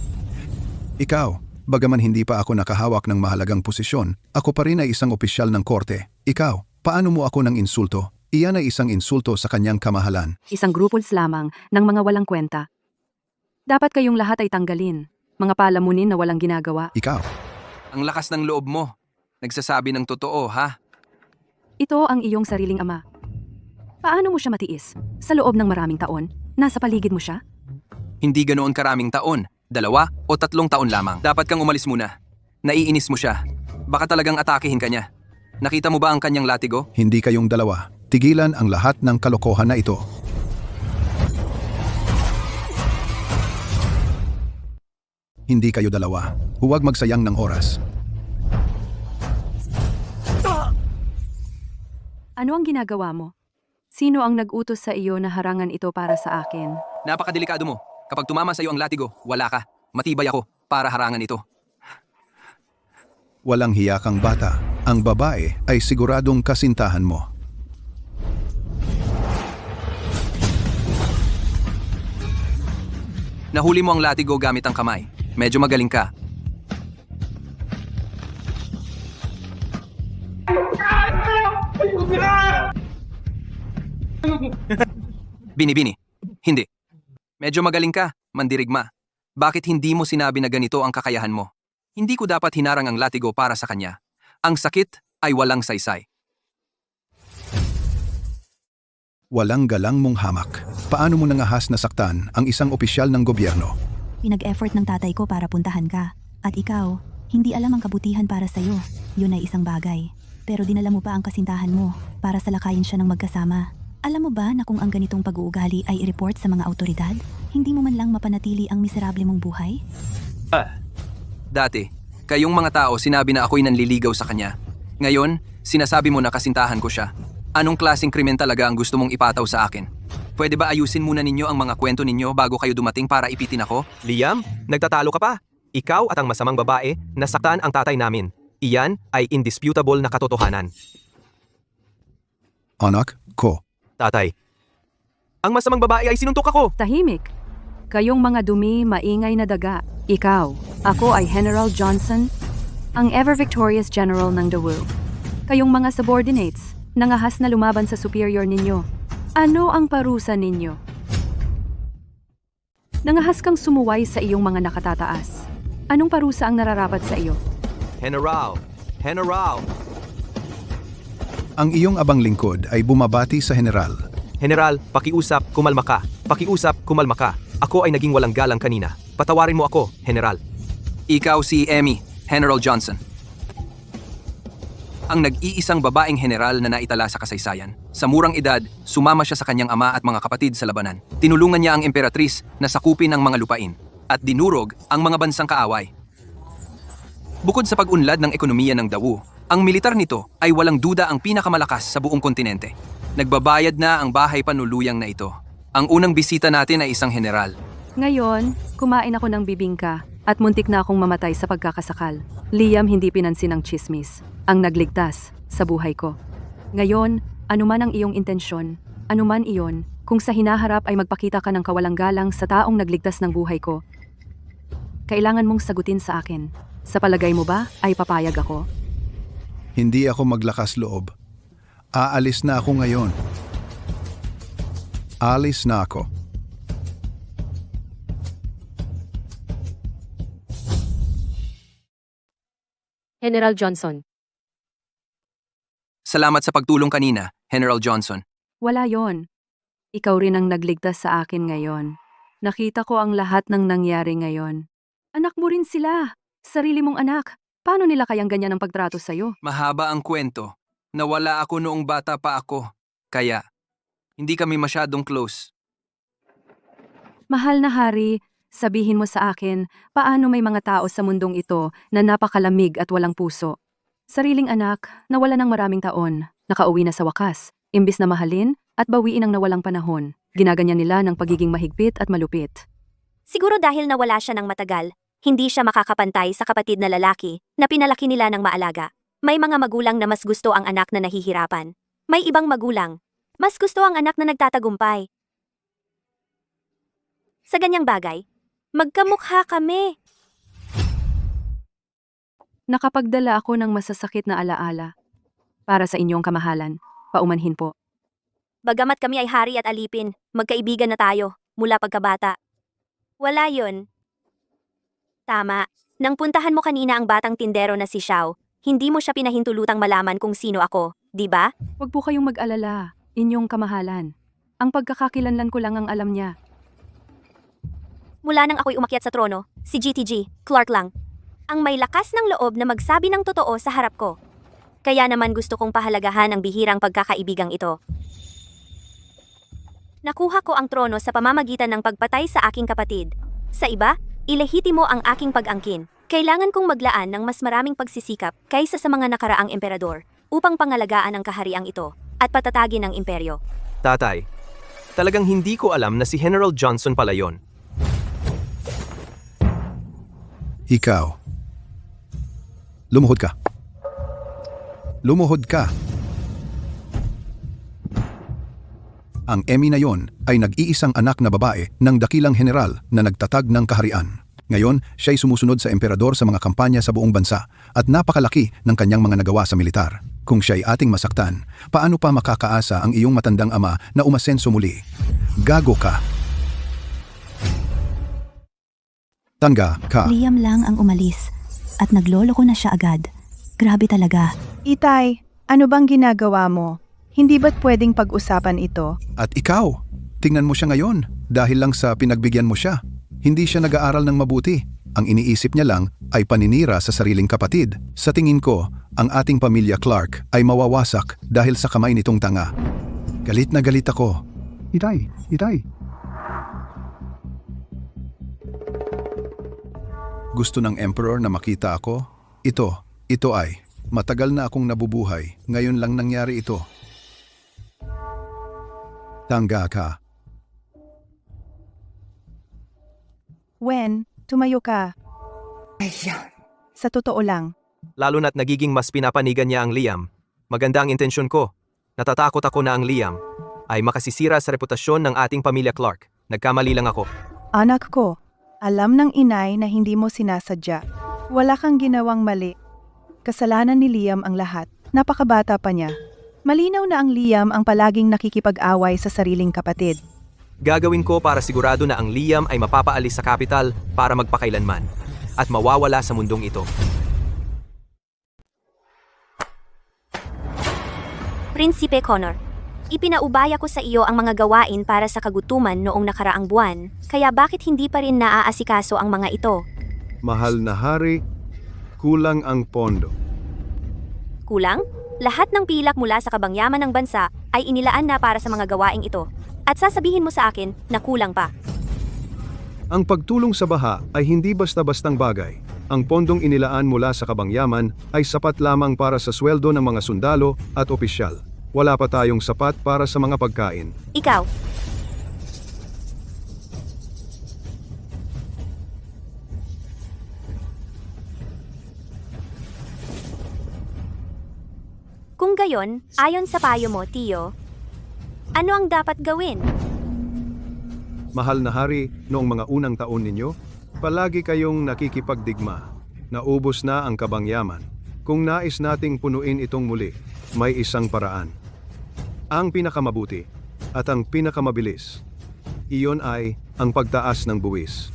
Ikaw, bagaman hindi pa ako nakahawak ng mahalagang posisyon, ako pa rin ay isang opisyal ng korte. Ikaw, paano mo ako ng insulto? Iyan ay isang insulto sa kanyang kamahalan. Isang grupuls lamang ng mga walang kwenta. Dapat kayong lahat ay tanggalin. Mga palamunin na walang ginagawa. Ikaw, Ang lakas ng loob mo. Nagsasabi ng totoo, ha? Ito ang iyong sariling ama. Paano mo siya matiis? Sa loob ng maraming taon, nasa paligid mo siya? Hindi ganoon karaming taon. 2 o 3 taon lamang. Dapat kang umalis muna. Naiinis mo siya. Baka talagang atakihin ka niya. Nakita mo ba ang kanyang latigo? hindi kayong dalawa. Tigilan ang lahat ng kalokohan na ito. Hindi kayo dalawa. Huwag magsayang ng oras. Ano ang ginagawa mo? Sino ang nag-utos sa iyo na harangan ito para sa akin? Napakadelikado mo. Kapag tumama sa iyo ang latigo, wala ka. Matibay ako para harangan ito. Walang hiya kang bata. Ang babae ay siguradong kasintahan mo. Nahuli mo ang latigo gamit ang kamay. Medyo magaling ka. Bini-bini. Hindi. Medyo magaling ka, mandirigma. Bakit hindi mo sinabi na ganito ang kakayahan mo? Hindi ko dapat hinarang ang latigo para sa kanya. Ang sakit ay walang saysay. Walang galang mong hamak. Paano mo nangahas na saktan ang isang opisyal ng gobyerno? Pinag-effort ng tatay ko para puntahan ka. At ikaw, hindi alam ang kabutihan para sa'yo. Yun ay isang bagay. Pero dinala mo pa ang kasintahan mo para salakayin siya ng magkasama. Alam mo ba na kung ang ganitong pag-uugali ay i-report sa mga autoridad, hindi mo man lang mapanatili ang miserable mong buhay? Dati, kayong mga tao sinabi na ako'y nanliligaw sa kanya. Ngayon, sinasabi mo na kasintahan ko siya. Anong klaseng krimen talaga ang gusto mong ipataw sa akin? Pwede ba ayusin muna ninyo ang mga kwento ninyo bago kayo dumating para ipitin ako? Liam, nagtatalo ka pa. Ikaw at ang masamang babae, nasaktan ang tatay namin. Iyan ay indisputable na katotohanan. Anak ko. Tatay. Ang masamang babae ay sinuntok ako. Tahimik. Kayong mga dumi, maingay na daga. Ikaw, ako ay General Johnson, ang ever-victorious general ng Dawu. Kayong mga subordinates, nangahas na lumaban sa superior ninyo. Ano ang parusa ninyo? Nangahas kang sumuway sa iyong mga nakatataas. Anong parusa ang nararapat sa iyo? General. General. Ang iyong abang lingkod ay bumabati sa general. General, pakiusap, kumalma ka. Pakiusap, kumalma ka. Ako ay naging walang galang kanina. Patawarin mo ako, General. Ikaw si Emmy, General Johnson. Ang nag-iisang babaeng general na naitala sa kasaysayan. Sa murang edad, sumama siya sa kanyang ama at mga kapatid sa labanan. Tinulungan niya ang emperatris na sakupin ang mga lupain at dinurog ang mga bansang kaaway. Bukod sa pag-unlad ng ekonomiya ng Dawu, ang militar nito ay walang duda ang pinakamalakas sa buong kontinente. Nagbabayad na ang bahay panuluyang na ito. Ang unang bisita natin ay isang general. Ngayon, kumain ako ng bibingka at muntik na akong mamatay sa pagkakasakal. Liam hindi pinansin ang chismis, ang nagligtas sa buhay ko. Ngayon, anuman ang iyong intensyon, anuman iyon, kung sa hinaharap ay magpakita ka ng kawalang galang sa taong nagligtas ng buhay ko, kailangan mong sagutin sa akin. Sa palagay mo ba ay papayag ako? Hindi ako maglakas loob. Aalis na ako ngayon. Alis na ako. General Johnson. Salamat sa pagtulong kanina, General Johnson. Wala yon. Ikaw rin ang nagligtas sa akin ngayon. Nakita ko ang lahat ng nangyari ngayon. Anak mo rin sila. Sarili mong anak. Paano nila kayang ganyan ang pagtrato sa'yo? Mahaba ang kwento. Nawala ako noong bata pa ako. Kaya, hindi kami masyadong close. Mahal na hari, sabihin mo sa akin, paano may mga tao sa mundong ito na napakalamig at walang puso? Sariling anak, nawala ng maraming taon, nakauwi na sa wakas, imbis na mahalin at bawiin ang nawalang panahon. Ginaganyan nila ng pagiging mahigpit at malupit. Siguro dahil nawala siya ng matagal, hindi siya makakapantay sa kapatid na lalaki na pinalaki nila ng maalaga. May mga magulang na mas gusto ang anak na nahihirapan. May ibang magulang, mas gusto ang anak na nagtatagumpay. Sa ganyang bagay, magkamukha kami. Nakapagdala ako ng masasakit na alaala. Para sa inyong kamahalan, paumanhin po. Bagamat kami ay hari at alipin, magkaibigan na tayo, mula pagkabata. Wala yun. Tama, nang puntahan mo kanina ang batang tindero na si Xiao, hindi mo siya pinahintulutang malaman kung sino ako, di ba? Huwag po kayong mag-alala, inyong kamahalan. Ang pagkakakilanlan ko lang ang alam niya. Mula nang ako'y umakyat sa trono, si GTG, Clark lang, ang may lakas ng loob na magsabi ng totoo sa harap ko. Kaya naman gusto kong pahalagahan ang bihirang pagkakaibigang ito. Nakuha ko ang trono sa pamamagitan ng pagpatay sa aking kapatid. Sa iba, ilehitimo ang aking pag-angkin. Kailangan kong maglaan ng mas maraming pagsisikap kaysa sa mga nakaraang emperador upang pangalagaan ang kahariang ito at patatagin ang imperyo. Tatay, talagang hindi ko alam na si General Johnson pala yon. Ikaw. Lumuhod ka. Lumuhod ka. Ang Emmy na yon ay nag-iisang anak na babae ng dakilang general na nagtatag ng kaharian. Ngayon, siya'y sumusunod sa emperador sa mga kampanya sa buong bansa at napakalaki ng kanyang mga nagawa sa militar. Kung siya'y ating masaktan, paano pa makakaasa ang iyong matandang ama na umasenso muli? Gago ka. Tanga ka. Liam lang ang umalis at nagloloko na siya agad. Grabe talaga. Itay, ano bang ginagawa mo? Hindi ba't pwedeng pag-usapan ito? At ikaw, tingnan mo siya ngayon dahil lang sa pinagbigyan mo siya. Hindi siya nag-aaral ng mabuti. Ang iniisip niya lang ay paninira sa sariling kapatid. Sa tingin ko, ang ating pamilya Clark ay mawawasak dahil sa kamay nitong tanga. Galit na galit ako. Itay. Gusto ng emperor na makita ako? Ito ay, matagal na akong nabubuhay. Ngayon lang nangyari ito. Tanga ka. Wen, tumayo ka. Sa totoo lang, Lalo na't nagiging mas pinapanigan niya ang Liam. Maganda ang intensyon ko. Natatakot ako na ang Liam ay makasisira sa reputasyon ng ating pamilya Clark. Nagkamali lang ako. anak ko, alam ng inay na hindi mo sinasadya. Wala kang ginawang mali. Kasalanan ni Liam ang lahat. Napakabata pa niya. Malinaw na ang Liam ang palaging nakikipag-away sa sariling kapatid. Gagawin ko para sigurado na ang Liam ay mapapaalis sa kapital para magpakailanman at mawawala sa mundong ito. Prinsipe Connor, ipinaubaya ko sa iyo ang mga gawain para sa kagutuman noong nakaraang buwan, kaya bakit hindi pa rin naaasikaso ang mga ito? Mahal na hari, kulang ang pondo. Kulang? Lahat ng pilak mula sa kabangyaman ng bansa ay inilaan na para sa mga gawaing ito. At sasabihin mo sa akin na kulang pa. Ang pagtulong sa baha ay hindi basta-bastang bagay. Ang pondong inilaan mula sa kabangyaman ay sapat lamang para sa sweldo ng mga sundalo at opisyal. Wala pa tayong sapat para sa mga pagkain. Ikaw, kung gayon, ayon sa payo mo, Tio, ano ang dapat gawin? Mahal na hari, noong mga unang taon ninyo, palagi kayong nakikipagdigma. Naubos na ang kabangyaman. Kung nais nating punuin itong muli, may isang paraan. Ang pinakamabuti at ang pinakamabilis. Iyon ay ang pagtaas ng buwis.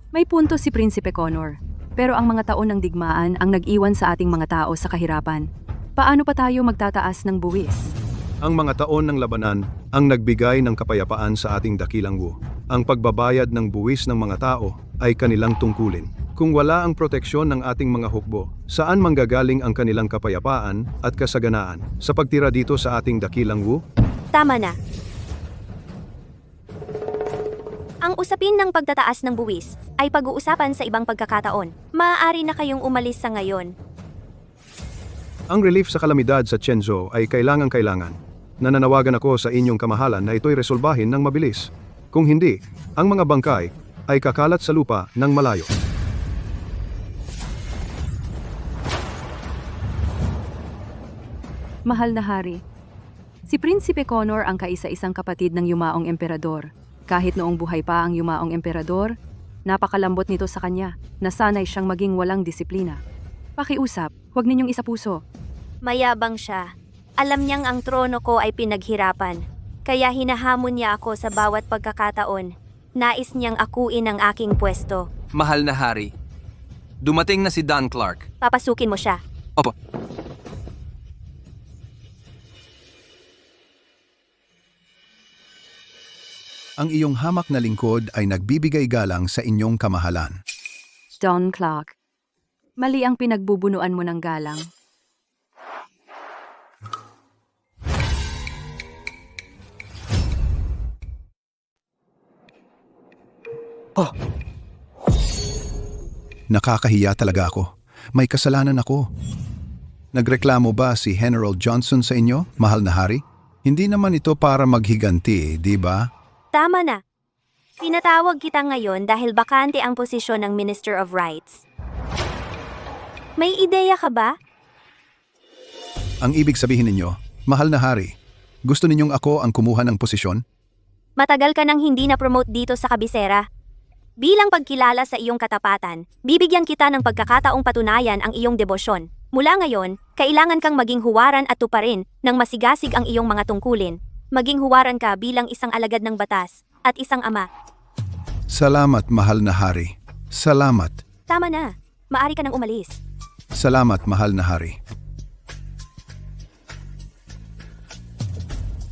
May punto si Prinsipe Connor, pero ang mga taon ng digmaan ang nag-iwan sa ating mga tao sa kahirapan. Paano pa tayo magtataas ng buwis? Ang mga taon ng labanan ang nagbigay ng kapayapaan sa ating dakilang Wu. Ang pagbabayad ng buwis ng mga tao ay kanilang tungkulin. Kung wala ang proteksyon ng ating mga hukbo, saan manggagaling ang kanilang kapayapaan at kasaganaan sa pagtira dito sa ating dakilang Wu? Tama na. Ang usapin ng pagtataas ng buwis ay pag-uusapan sa ibang pagkakataon. Maaari na kayong umalis sa ngayon. Ang relief sa kalamidad sa Chenzhou ay kailangan-kailangan. Nananawagan ako sa inyong kamahalan na ito'y resolbahin ng mabilis. Kung hindi, ang mga bangkay ay kakalat sa lupa ng malayo. Mahal na hari, si Prinsipe Connor ang kaisa-isang kapatid ng yumaong emperador. Kahit noong buhay pa ang yumaong emperador, napakalambot nito sa kanya, nasanay siyang maging walang disiplina. Pakiusap, huwag ninyong isapuso. Mayabang siya. Alam niyang ang trono ko ay pinaghirapan. Kaya hinahamon niya ako sa bawat pagkakataon. Nais niyang akuin ang aking pwesto. Mahal na hari, dumating na si Don Clark. Papasukin mo siya. Opo. Ang iyong hamak na lingkod ay nagbibigay galang sa inyong kamahalan. Don Clark, mali ang pinagbubunuan mo ng galang. Nakakahiya talaga ako. May kasalanan ako. Nagreklamo ba si General Johnson sa inyo, mahal na hari? Hindi naman ito para maghiganti, di ba? Tama na. Pinatawag kita ngayon dahil bakante ang posisyon ng Minister of Rights. May ideya ka ba? Ang ibig sabihin ninyo, mahal na hari, gusto ninyong ako ang kumuha ng posisyon? Matagal ka nang hindi na-promote dito sa kabisera. Bilang pagkilala sa iyong katapatan, bibigyan kita ng pagkakataong patunayan ang iyong debosyon. Mula ngayon, kailangan kang maging huwaran at tuparin nang masigasig ang iyong mga tungkulin. Maging huwaran ka bilang isang alagad ng batas at isang ama. Salamat, mahal na hari. Salamat. Tama na. Maari ka nang umalis. Salamat, mahal na hari.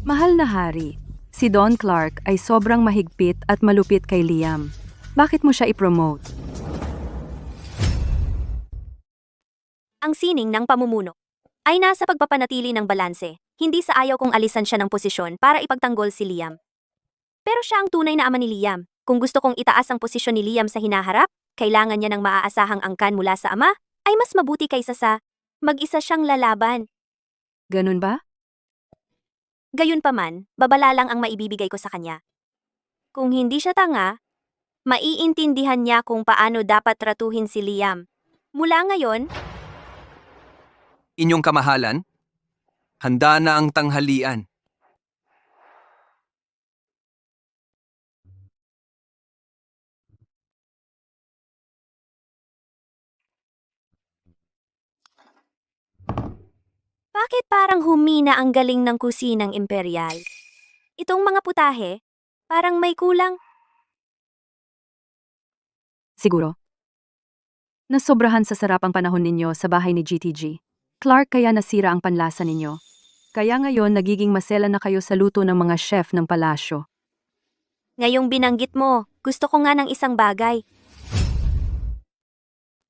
Mahal na hari, si Don Clark ay sobrang mahigpit at malupit kay Liam. Bakit mo siya i-promote? Ang sining ng pamumuno ay nasa pagpapanatili ng balanse, hindi sa ayaw kong alisan siya ng posisyon para ipagtanggol si Liam. Pero siya ang tunay na ama ni Liam. Kung gusto kong itaas ang posisyon ni Liam sa hinaharap, kailangan niya ng maaasahang angkan mula sa ama, ay mas mabuti kaysa sa mag-isa siyang lalaban. Ganun ba? Gayunpaman, babala lang ang maibibigay ko sa kanya. Kung hindi siya tanga, maiintindihan niya kung paano dapat tratuhin si Liam. Mula ngayon, Inyong kamahalan, handa na ang tanghalian. bakit parang humina ang galing ng kusinang imperial? Itong mga putahe, parang may kulang. Siguro. Nasobrahan sa sarap ang panahon ninyo sa bahay ni GTG. Clark, kaya nasira ang panlasa ninyo. Kaya ngayon nagiging masela na kayo sa luto ng mga chef ng palasyo. Ngayong binanggit mo, gusto ko nga ng isang bagay.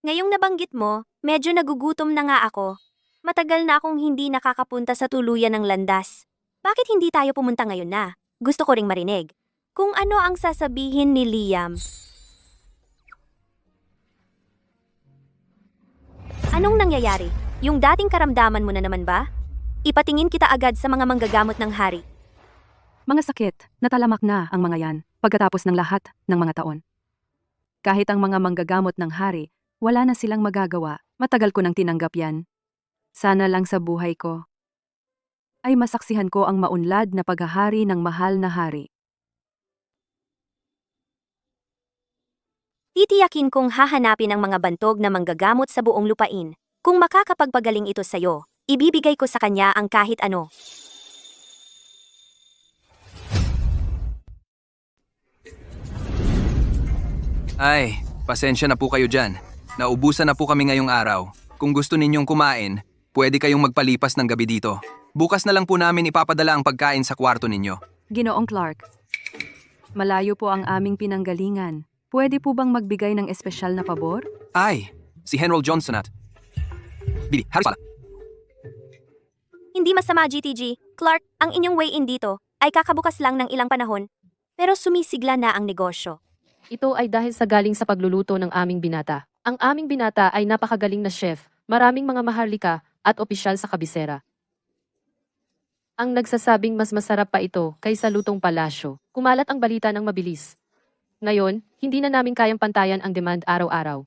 Ngayong nabanggit mo, medyo nagugutom na nga ako. Matagal na akong hindi nakakapunta sa tuluyan ng landas. Bakit hindi tayo pumunta ngayon na? Gusto ko ring marinig. Kung ano ang sasabihin ni Liam. Anong nangyayari? Yung dating karamdaman mo na naman ba? Ipatingin kita agad sa mga manggagamot ng hari. Mga sakit, natalamak na ang mga yan pagkatapos ng lahat ng mga taon. Kahit ang mga manggagamot ng hari, wala na silang magagawa. Matagal ko nang tinanggap yan. Sana lang sa buhay ko ay masaksihan ko ang maunlad na paghahari ng mahal na hari. Titiyakin kong hahanapin ang mga bantog na manggagamot sa buong lupain. Kung makakapagpagaling ito sa'yo, ibibigay ko sa kanya ang kahit ano. Ay, pasensya na po kayo dyan. Naubusan na po kami ngayong araw. Kung gusto ninyong kumain, pwede kayong magpalipas ng gabi dito. Bukas na lang po namin ipapadala ang pagkain sa kwarto ninyo. Ginoong Clark, malayo po ang aming pinanggalingan. Pwede po bang magbigay ng espesyal na pabor? Ay, si General Johnson at... Billy, Harris pala. Hindi masama, GTG. Clark, ang inyong way-in dito ay kakabukas lang ng ilang panahon. Pero sumisigla na ang negosyo. Ito ay dahil sa galing sa pagluluto ng aming binata. Ang aming binata ay napakagaling na chef, maraming mga maharlika at opisyal sa kabisera. Ang nagsasabing mas masarap pa ito kaysa lutong palasyo. Kumalat ang balita ng mabilis. Ngayon, hindi na namin kayang pantayan ang demand araw-araw.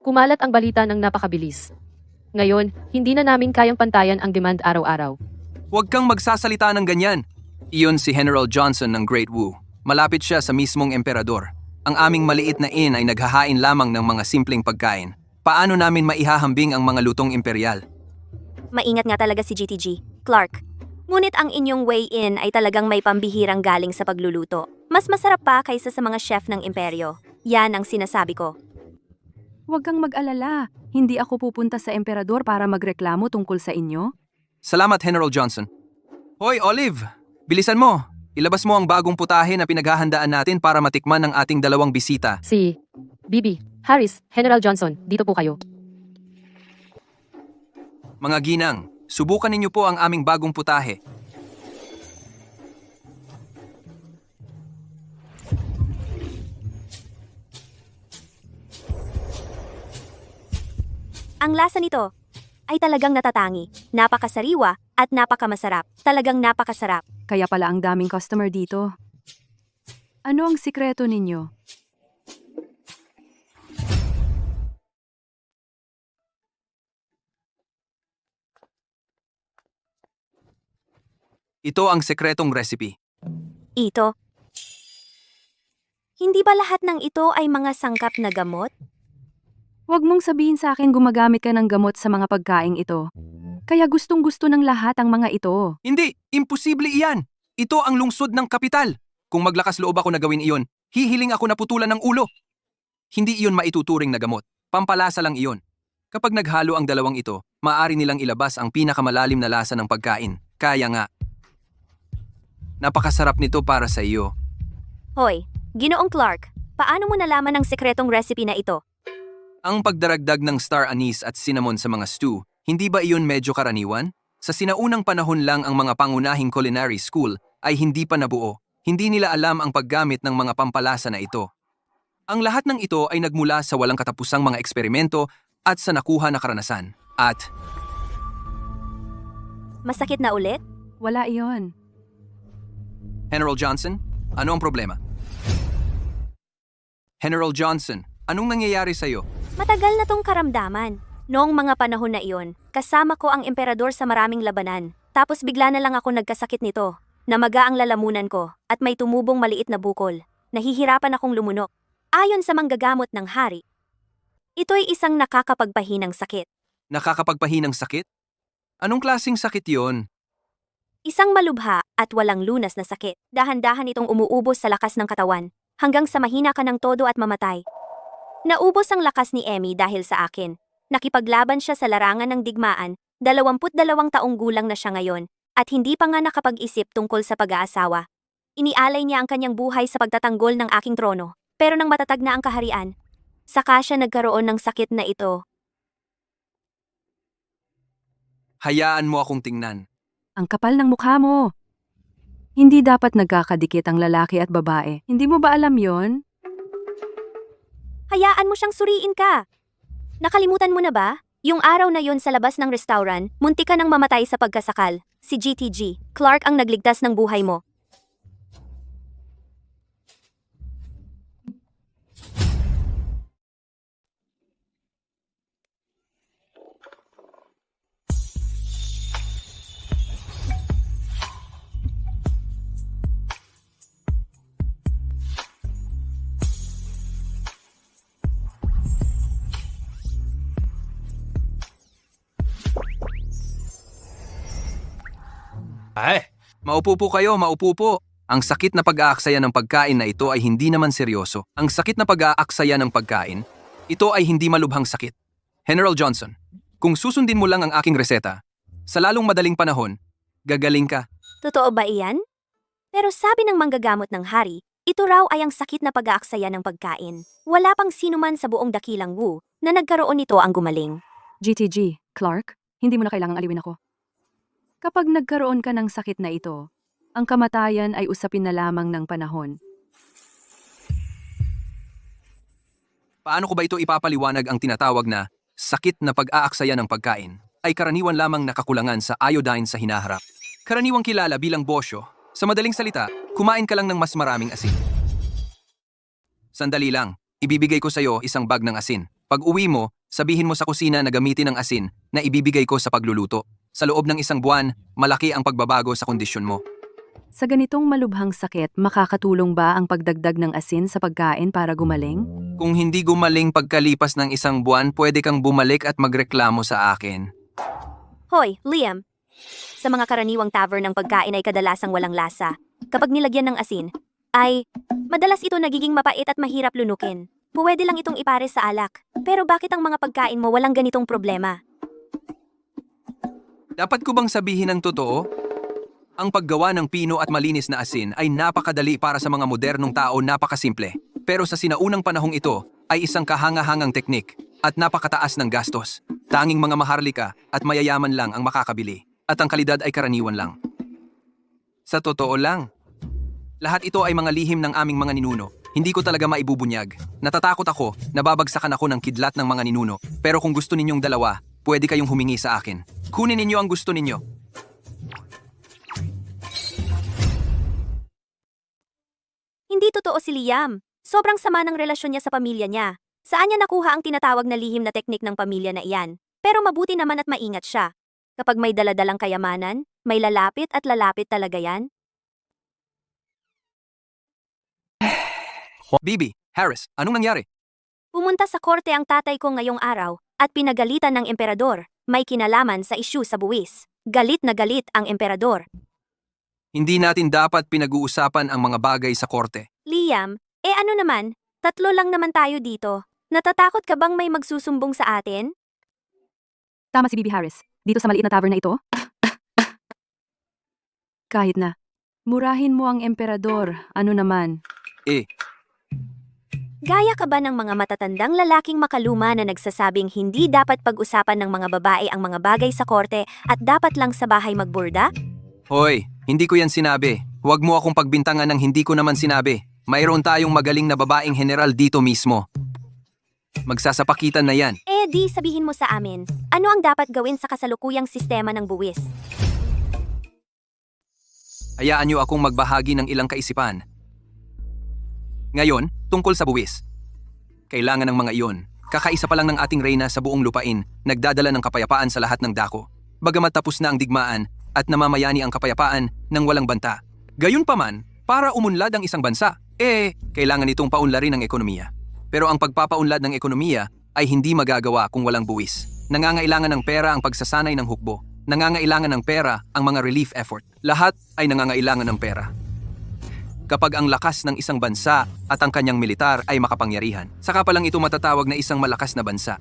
Kumalat ang balita ng napakabilis. Ngayon, hindi na namin kayang pantayan ang demand araw-araw. Huwag kang magsasalita ng ganyan. Iyon si General Johnson ng Great Wu. Malapit siya sa mismong emperador. Ang aming maliit na inn ay naghahain lamang ng mga simpleng pagkain. Paano namin maihahambing ang mga lutong imperial? Maingat nga talaga si GTG. Clark, ngunit ang inyong way-in ay talagang may pambihirang galing sa pagluluto. Mas masarap pa kaysa sa mga chef ng imperyo. Yan ang sinasabi ko. Huwag kang mag-alala. Hindi ako pupunta sa emperador para magreklamo tungkol sa inyo. Salamat, General Johnson. Hoy, Olive! Bilisan mo! Ilabas mo ang bagong putahe na pinaghahandaan natin para matikman ng ating dalawang bisita. Si Bibi, Harris, General Johnson, dito po kayo. Mga ginang, subukan ninyo po ang aming bagong putahe. Ang lasa nito ay talagang natatangi, napakasariwa at napakamasarap. Talagang napakasarap. Kaya pala ang daming customer dito. Ano ang sikreto ninyo? Ito ang sekretong recipe. Ito. Hindi ba lahat ng ito ay mga sangkap na gamot? Huwag mong sabihin sa akin gumagamit ka ng gamot sa mga pagkaing ito. Kaya gustong-gusto ng lahat ang mga ito. Hindi! Imposible iyan! Ito ang lungsod ng kapital. Kung maglakas loob ako na gawin iyon, hihiling ako na putulan ng ulo. Hindi iyon maituturing na gamot. Pampalasa lang iyon. Kapag naghalo ang dalawang ito, maaari nilang ilabas ang pinakamalalim na lasa ng pagkain. Kaya nga. Napakasarap nito para sa iyo. Hoy, Ginoong Clark, paano mo nalaman ang sekretong recipe na ito? Ang pagdaragdag ng star anise at cinnamon sa mga stew, hindi ba iyon medyo karaniwan? Sa sinaunang panahon lang ang mga pangunahing culinary school ay hindi pa nabuo. Hindi nila alam ang paggamit ng mga pampalasa na ito. Ang lahat ng ito ay nagmula sa walang katapusang mga eksperimento at sa nakuha na karanasan. At Masakit na ulit? Wala iyon. General Johnson, ano ang problema? General Johnson, anong nangyayari sa'yo? Matagal na tong karamdaman. Noong mga panahon na iyon, kasama ko ang emperador sa maraming labanan. Tapos bigla na lang ako nagkasakit nito. Namaga ang lalamunan ko at may tumubong maliit na bukol. Nahihirapan akong lumunok. Ayon sa manggagamot ng hari, ito'y isang nakakapagpahinang sakit. Nakakapagpahinang sakit? Anong klasing sakit yon? Isang malubha at walang lunas na sakit. Dahan-dahan itong umuubos sa lakas ng katawan, hanggang sa mahina ka ng todo at mamatay. Naubos ang lakas ni Emmy dahil sa akin. Nakipaglaban siya sa larangan ng digmaan, 22 taong gulang na siya ngayon, at hindi pa nga nakapag-isip tungkol sa pag-aasawa. Inialay niya ang kanyang buhay sa pagtatanggol ng aking trono, pero nang matatag na ang kaharian, saka siya nagkaroon ng sakit na ito. Hayaan mo akong tingnan. Ang kapal ng mukha mo. Hindi dapat nagkakadikit ang lalaki at babae. Hindi mo ba alam yon? Hayaan mo siyang suriin ka. Nakalimutan mo na ba? Yung araw na yon sa labas ng restaurant, munti ka nang mamatay sa pagkasakal. Si GTG, Clark ang nagligtas ng buhay mo. Ay, maupo po kayo, maupo po. Ang sakit na pag-aaksaya ng pagkain na ito ay hindi naman seryoso. Ang sakit na pag-aaksaya ng pagkain, ito ay hindi malubhang sakit. General Johnson, kung susundin mo lang ang aking reseta, sa lalong madaling panahon, gagaling ka. Totoo ba iyan? Pero sabi ng manggagamot ng hari, ito raw ay ang sakit na pag-aaksaya ng pagkain. Wala pang sinuman sa buong dakilang Wu na nagkaroon nito ang gumaling. GTG, Clark, hindi mo na kailangang aliwin ako. Kapag nagkaroon ka ng sakit na ito, ang kamatayan ay usapin na lamang ng panahon. Paano ko ba ito ipapaliwanag ang tinatawag na sakit na pag-aaksaya ng pagkain ay karaniwan lamang nakakulangan sa iodine sa hinaharap. Karaniwang kilala bilang bosyo, sa madaling salita, kumain ka lang ng mas maraming asin. Sandali lang, ibibigay ko sa'yo isang bag ng asin. Pag uwi mo, sabihin mo sa kusina na gamitin ang asin na ibibigay ko sa pagluluto. Sa loob ng isang buwan, malaki ang pagbabago sa kondisyon mo. Sa ganitong malubhang sakit, makakatulong ba ang pagdagdag ng asin sa pagkain para gumaling? Kung hindi gumaling pagkalipas ng isang buwan, pwede kang bumalik at magreklamo sa akin. Hoy, Liam! Sa mga karaniwang tavern ng pagkain ay kadalasang walang lasa. Kapag nilagyan ng asin, ay madalas ito nagiging mapait at mahirap lunukin. Pwede lang itong ipares sa alak. Pero bakit ang mga pagkain mo walang ganitong problema? Dapat ko bang sabihin ang totoo? Ang paggawa ng pino at malinis na asin ay napakadali para sa mga modernong tao, napakasimple. Pero sa sinaunang panahong ito ay isang kahanga-hangang teknik at napakataas ng gastos. Tanging mga maharlika at mayayaman lang ang makakabili at ang kalidad ay karaniwan lang. Sa totoo lang, lahat ito ay mga lihim ng aming mga ninuno. Hindi ko talaga maibubunyag. Natatakot ako na babagsakan ako ng kidlat ng mga ninuno. Pero kung gusto ninyong dalawa, pwede kayong humingi sa akin. Kunin ninyo ang gusto ninyo. Hindi totoo si Liam. Sobrang sama ng relasyon niya sa pamilya niya. Saan niya nakuha ang tinatawag na lihim na teknik ng pamilya na iyan? Pero mabuti naman at maingat siya. Kapag may daladalang kayamanan, may lalapit at lalapit talaga yan. Bibi, Harris, anong nangyari? Pumunta sa korte ang tatay ko ngayong araw at pinagalitan ng emperador. May kinalaman sa isyu sa buwis. Galit na galit ang emperador. Hindi natin dapat pinag-uusapan ang mga bagay sa korte. Liam, ano naman? 3 lang naman tayo dito. Natatakot ka bang may magsusumbong sa atin? Tama si Bibi Harris. Dito sa maliit na tavern na ito? Kahit na. Murahin mo ang emperador. Ano naman? Gaya ka ba ng mga matatandang lalaking makaluma na nagsasabing hindi dapat pag-usapan ng mga babae ang mga bagay sa korte at dapat lang sa bahay magburda? Hoy, hindi ko yan sinabi. Huwag mo akong pagbintangan ng hindi ko naman sinabi. Mayroon tayong magaling na babaeng general dito mismo. Magsasapakitan na yan. Di sabihin mo sa amin, ano ang dapat gawin sa kasalukuyang sistema ng buwis? Hayaan niyo akong magbahagi ng ilang kaisipan. Ngayon, tungkol sa buwis. Kailangan ng mga iyon. Kakaisa pa lang ng ating reyna sa buong lupain, nagdadala ng kapayapaan sa lahat ng dako. Bagamat tapos na ang digmaan at namamayani ang kapayapaan ng walang banta. Gayunpaman, para umunlad ang isang bansa, kailangan itong paunlarin ang ekonomiya. Pero ang pagpapaunlad ng ekonomiya ay hindi magagawa kung walang buwis. Nangangailangan ng pera ang pagsasanay ng hukbo. Nangangailangan ng pera ang mga relief effort. Lahat ay nangangailangan ng pera. Kapag ang lakas ng isang bansa at ang kanyang militar ay makapangyarihan, saka pa lang ito matatawag na isang malakas na bansa.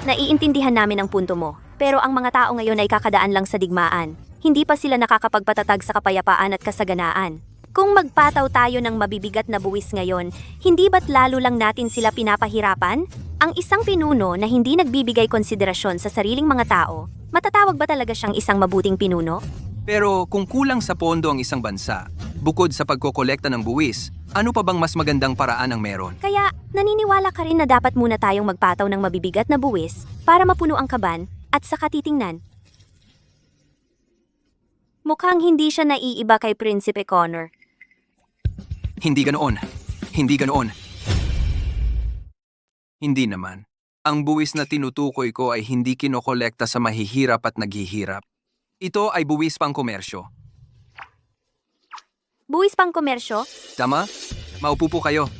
Naiintindihan namin ang punto mo, pero ang mga tao ngayon ay kakadaan lang sa digmaan. Hindi pa sila nakakapagpatatag sa kapayapaan at kasaganaan. Kung magpataw tayo ng mabibigat na buwis ngayon, hindi ba't lalo lang natin sila pinapahirapan? Ang isang pinuno na hindi nagbibigay konsiderasyon sa sariling mga tao, matatawag ba talaga siyang isang mabuting pinuno? Pero kung kulang sa pondo ang isang bansa, bukod sa pagkokolekta ng buwis, ano pa bang mas magandang paraan ang meron? Kaya, naniniwala ka rin na dapat muna tayong magpataw ng mabibigat na buwis para mapuno ang kaban at saka titingnan. Mukhang hindi siya naiiba kay Prinsipe Connor. Hindi ganoon. Hindi ganoon. Hindi naman. Ang buwis na tinutukoy ko ay hindi kinokolekta sa mahihirap at naghihirap. Ito ay buwis pang komersyo. Buwis pang komersyo? Tama? Maupo po kayo.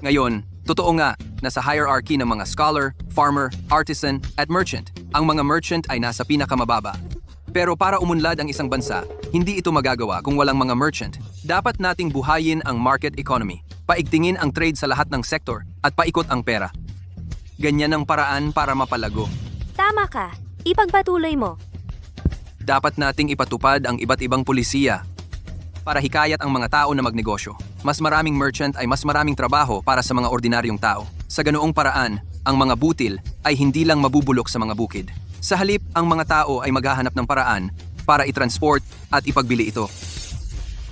Ngayon, totoo nga na sa hierarchy ng mga scholar, farmer, artisan, at merchant, ang mga merchant ay nasa pinakamababa. Pero para umunlad ang isang bansa, hindi ito magagawa kung walang mga merchant. Dapat nating buhayin ang market economy, paigtingin ang trade sa lahat ng sektor, at paikot ang pera. Ganyan ang paraan para mapalago. Tama ka. Ipagpatuloy mo. Dapat nating ipatupad ang iba't ibang pulisiya para hikayat ang mga tao na magnegosyo. Mas maraming merchant ay mas maraming trabaho para sa mga ordinaryong tao. Sa ganoong paraan, ang mga butil ay hindi lang mabubulok sa mga bukid. Sa halip, ang mga tao ay maghahanap ng paraan para i-transport at ipagbili ito.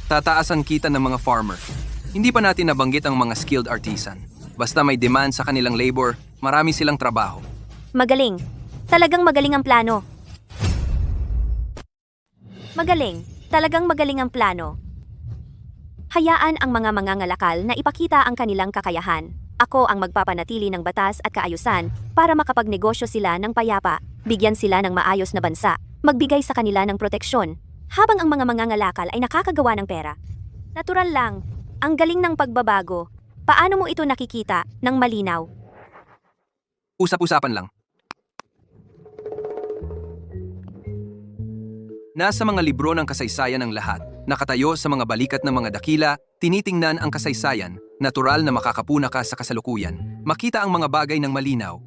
Tataas ang kita ng mga farmer. Hindi pa natin nabanggit ang mga skilled artisan. Basta may demand sa kanilang labor, marami silang trabaho. Magaling. Talagang magaling ang plano. Magaling. Talagang magaling ang plano. Hayaan ang mga mangangalakal na ipakita ang kanilang kakayahan. Ako ang magpapanatili ng batas at kaayusan para makapagnegosyo sila ng payapa, bigyan sila ng maayos na bansa, magbigay sa kanila ng proteksyon, habang ang mga mangangalakal ay nakakagawa ng pera. Natural lang, ang galing ng pagbabago. Paano mo ito nakikita ng malinaw? Usap-usapan lang. Nasa mga libro ng kasaysayan ng lahat, nakatayo sa mga balikat ng mga dakila, tinitingnan ang kasaysayan, natural na makakapuna ka sa kasalukuyan. Makita ang mga bagay ng malinaw.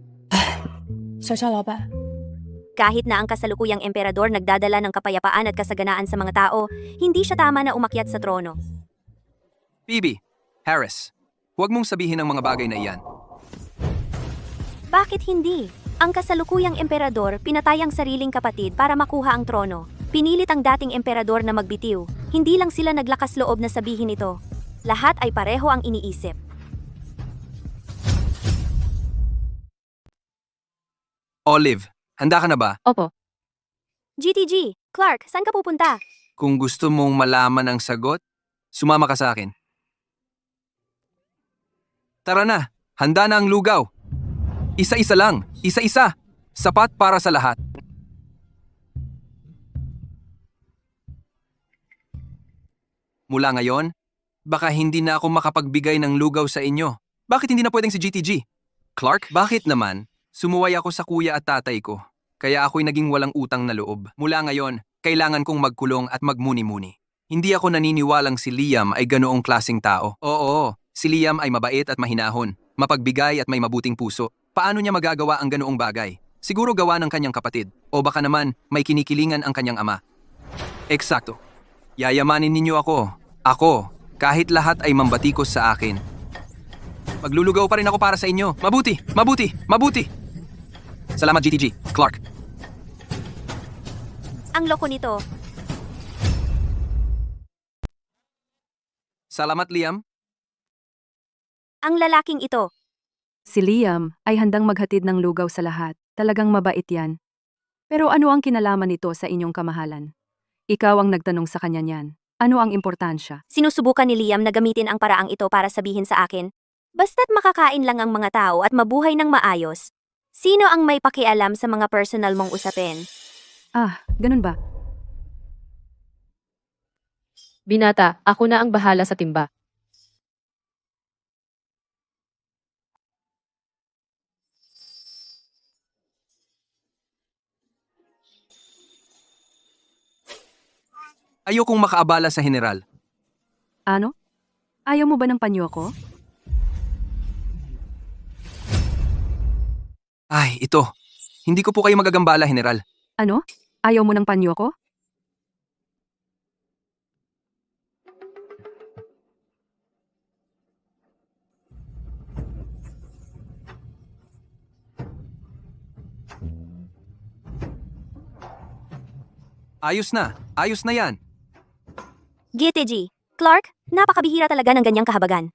Kahit na ang kasalukuyang emperador nagdadala ng kapayapaan at kasaganaan sa mga tao, hindi siya tama na umakyat sa trono. Phoebe, Harris, huwag mong sabihin ang mga bagay na iyan. Bakit hindi? Ang kasalukuyang emperador pinatay ang sariling kapatid para makuha ang trono. Pinilit ang dating emperador na magbitiw. Hindi lang sila naglakas loob na sabihin ito. Lahat ay pareho ang iniisip. Olive, handa ka na ba? Opo. GTG, Clark, saan ka pupunta? Kung gusto mong malaman ang sagot, sumama ka sa akin. Tara na, handa na ang lugaw. Isa-isa lang, isa-isa. Sapat para sa lahat. Mula ngayon, baka hindi na ako makapagbigay ng lugaw sa inyo. Bakit hindi na pwedeng si GTG? Clark, bakit naman? Sumuway ako sa kuya at tatay ko. Kaya ako'y naging walang utang na loob. Mula ngayon, kailangan kong magkulong at magmuni-muni. Hindi ako naniniwalang si Liam ay ganoong klaseng tao. Oo, si Liam ay mabait at mahinahon, mapagbigay at may mabuting puso. Paano niya magagawa ang ganoong bagay? Siguro gawa ng kanyang kapatid. O baka naman may kinikilingan ang kanyang ama. Eksakto. Yayamanin ninyo ako. Ako, kahit lahat ay mambatikos sa akin. Maglulugaw pa rin ako para sa inyo. Mabuti, mabuti, mabuti. Salamat GTG, Clark. Ang loko nito. Salamat Liam. Ang lalaking ito. Si Liam ay handang maghatid ng lugaw sa lahat. Talagang mabait yan. Pero ano ang kinalaman nito sa inyong kamahalan? Ikaw ang nagtanong sa kanya niyan. Ano ang importansya? Sinusubukan ni Liam na gamitin ang paraang ito para sabihin sa akin, basta't makakain lang ang mga tao at mabuhay ng maayos. Sino ang may pakialam sa mga personal mong usapin? Ah, ganun ba? Binata, ako na ang bahala sa timba. Ayokong makaabala sa general. Ano? Ayaw mo ba ng panyo ko? Ay, ito. Hindi ko po kayo magagambala, general. Ano? Ayaw mo ng panyo ko? Ayos na yan. GTG. Clark, napakabihira talaga ng ganyang kahabagan.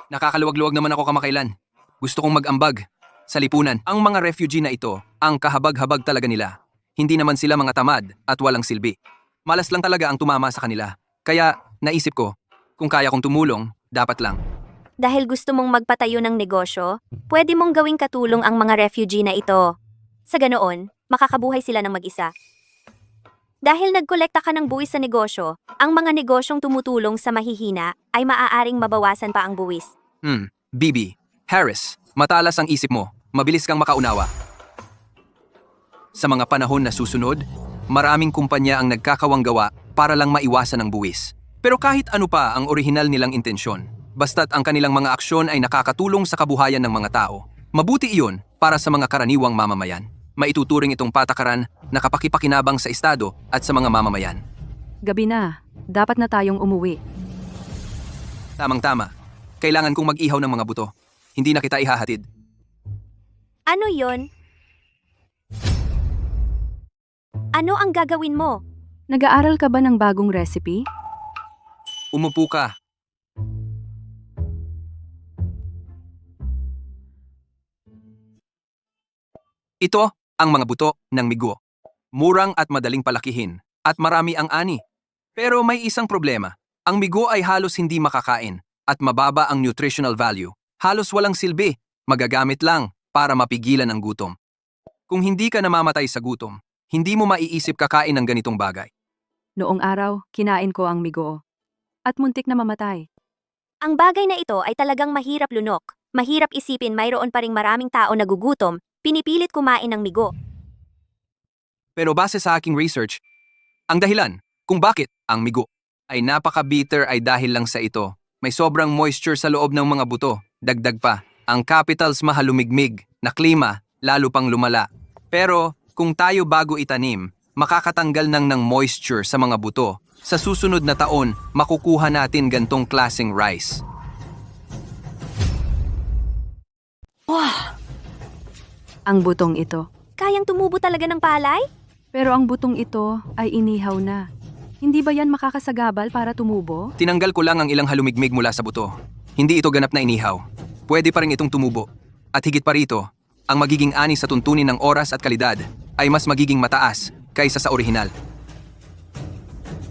Nakakaluwag-luwag naman ako kamakailan. Gusto kong mag-ambag. Sa lipunan, ang mga refugee na ito, ang kahabag-habag talaga nila. Hindi naman sila mga tamad at walang silbi. Malas lang talaga ang tumama sa kanila. Kaya, naisip ko, kung kaya kong tumulong, dapat lang. Dahil gusto mong magpatayo ng negosyo, pwede mong gawing katulong ang mga refugee na ito. Sa ganoon, makakabuhay sila ng mag-isa. Dahil nagkolekta ka ng buwis sa negosyo, ang mga negosyong tumutulong sa mahihina ay maaaring mabawasan pa ang buwis. Bibi, Harris, matalas ang isip mo. Mabilis kang makaunawa. Sa mga panahon na susunod, maraming kumpanya ang nagkakawang gawa para lang maiwasan ang buwis. Pero kahit ano pa ang orihinal nilang intensyon, basta't ang kanilang mga aksyon ay nakakatulong sa kabuhayan ng mga tao, mabuti iyon para sa mga karaniwang mamamayan. Maituturing itong patakaran na kapakipakinabang sa estado at sa mga mamamayan. Gabi na. Dapat na tayong umuwi. Tamang-tama. Kailangan kong mag-ihaw ng mga buto. Hindi na kita ihahatid. Ano yon? Ano ang gagawin mo? Nag-aaral ka ba ng bagong recipe? Umupo ka. Ito ang mga buto ng migo. Murang at madaling palakihin, at marami ang ani. Pero may isang problema. Ang migo ay halos hindi makakain, at mababa ang nutritional value. Halos walang silbi, magagamit lang para mapigilan ang gutom. Kung hindi ka namamatay sa gutom, hindi mo maiisip kakain ng ganitong bagay. Noong araw, kinain ko ang migo. At muntik na mamatay. Ang bagay na ito ay talagang mahirap lunok. Mahirap isipin mayroon pa ring maraming tao nagugutom, pinipilit kumain ng migo. Pero base sa aking research, ang dahilan kung bakit ang migo ay napaka-bitter ay dahil lang sa ito. May sobrang moisture sa loob ng mga buto. Dagdag pa, ang capital's mahalumigmig na klima lalo pang lumala. Pero kung tayo bago itanim, makakatanggal ng moisture sa mga buto. Sa susunod na taon, makukuha natin gantong klaseng rice. Ang butong ito. Kayang tumubo talaga ng palay? Pero ang butong ito ay inihaw na. Hindi ba yan makakasagabal para tumubo? Tinanggal ko lang ang ilang halumigmig mula sa buto. Hindi ito ganap na inihaw. Pwede pa rin itong tumubo. At higit pa rito, ang magiging ani sa tuntunin ng oras at kalidad ay mas magiging mataas kaysa sa orihinal.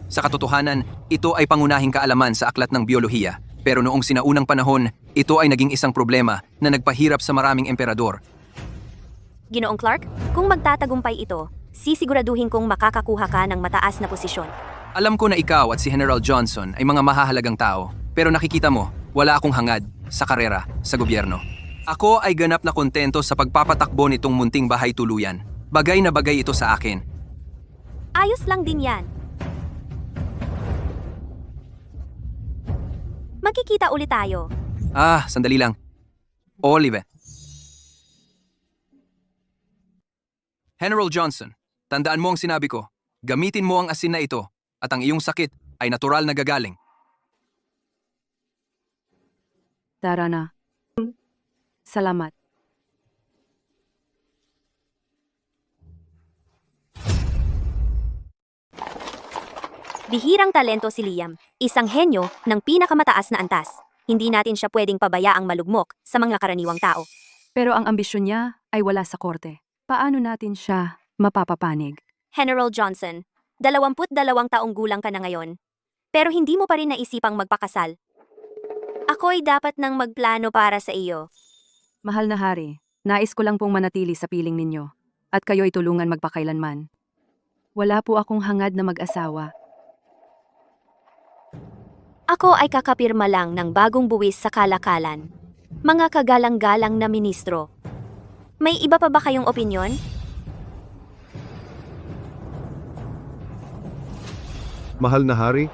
Sa katotohanan, ito ay pangunahing kaalaman sa aklat ng biolohiya. Pero noong sinaunang panahon, ito ay naging isang problema na nagpahirap sa maraming emperador. Ginoong Clark, kung magtatagumpay ito, sisiguraduhin kong makakakuha ka ng mataas na posisyon. Alam ko na ikaw at si General Johnson ay mga mahahalagang tao, pero nakikita mo, wala akong hangad sa karera sa gobyerno. Ako ay ganap na kontento sa pagpapatakbo nitong munting bahay tuluyan. Bagay na bagay ito sa akin. Ayos lang din yan. Magkikita ulit tayo. Sandali lang. Olive. General Johnson, tandaan mo ang sinabi ko. Gamitin mo ang asin na ito at ang iyong sakit ay natural na gagaling. Tara na. Salamat. Bihirang talento si Liam, isang henyo ng pinakamataas na antas. Hindi natin siya pwedeng pabayaang malugmok sa mga karaniwang tao. Pero ang ambisyon niya ay wala sa korte. Paano natin siya mapapapanig? General Johnson, 22 taong gulang ka na ngayon. Pero hindi mo pa rin naisipang magpakasal. Ako'y dapat nang magplano para sa iyo. Mahal na hari, nais ko lang pong manatili sa piling ninyo. At kayo'y tulungan magpakailanman. Wala po akong hangad na mag-asawa. Ako ay kakapirma lang ng bagong buwis sa kalakalan. Mga kagalang-galang na ministro. May iba pa ba kayong opinyon? Mahal na hari,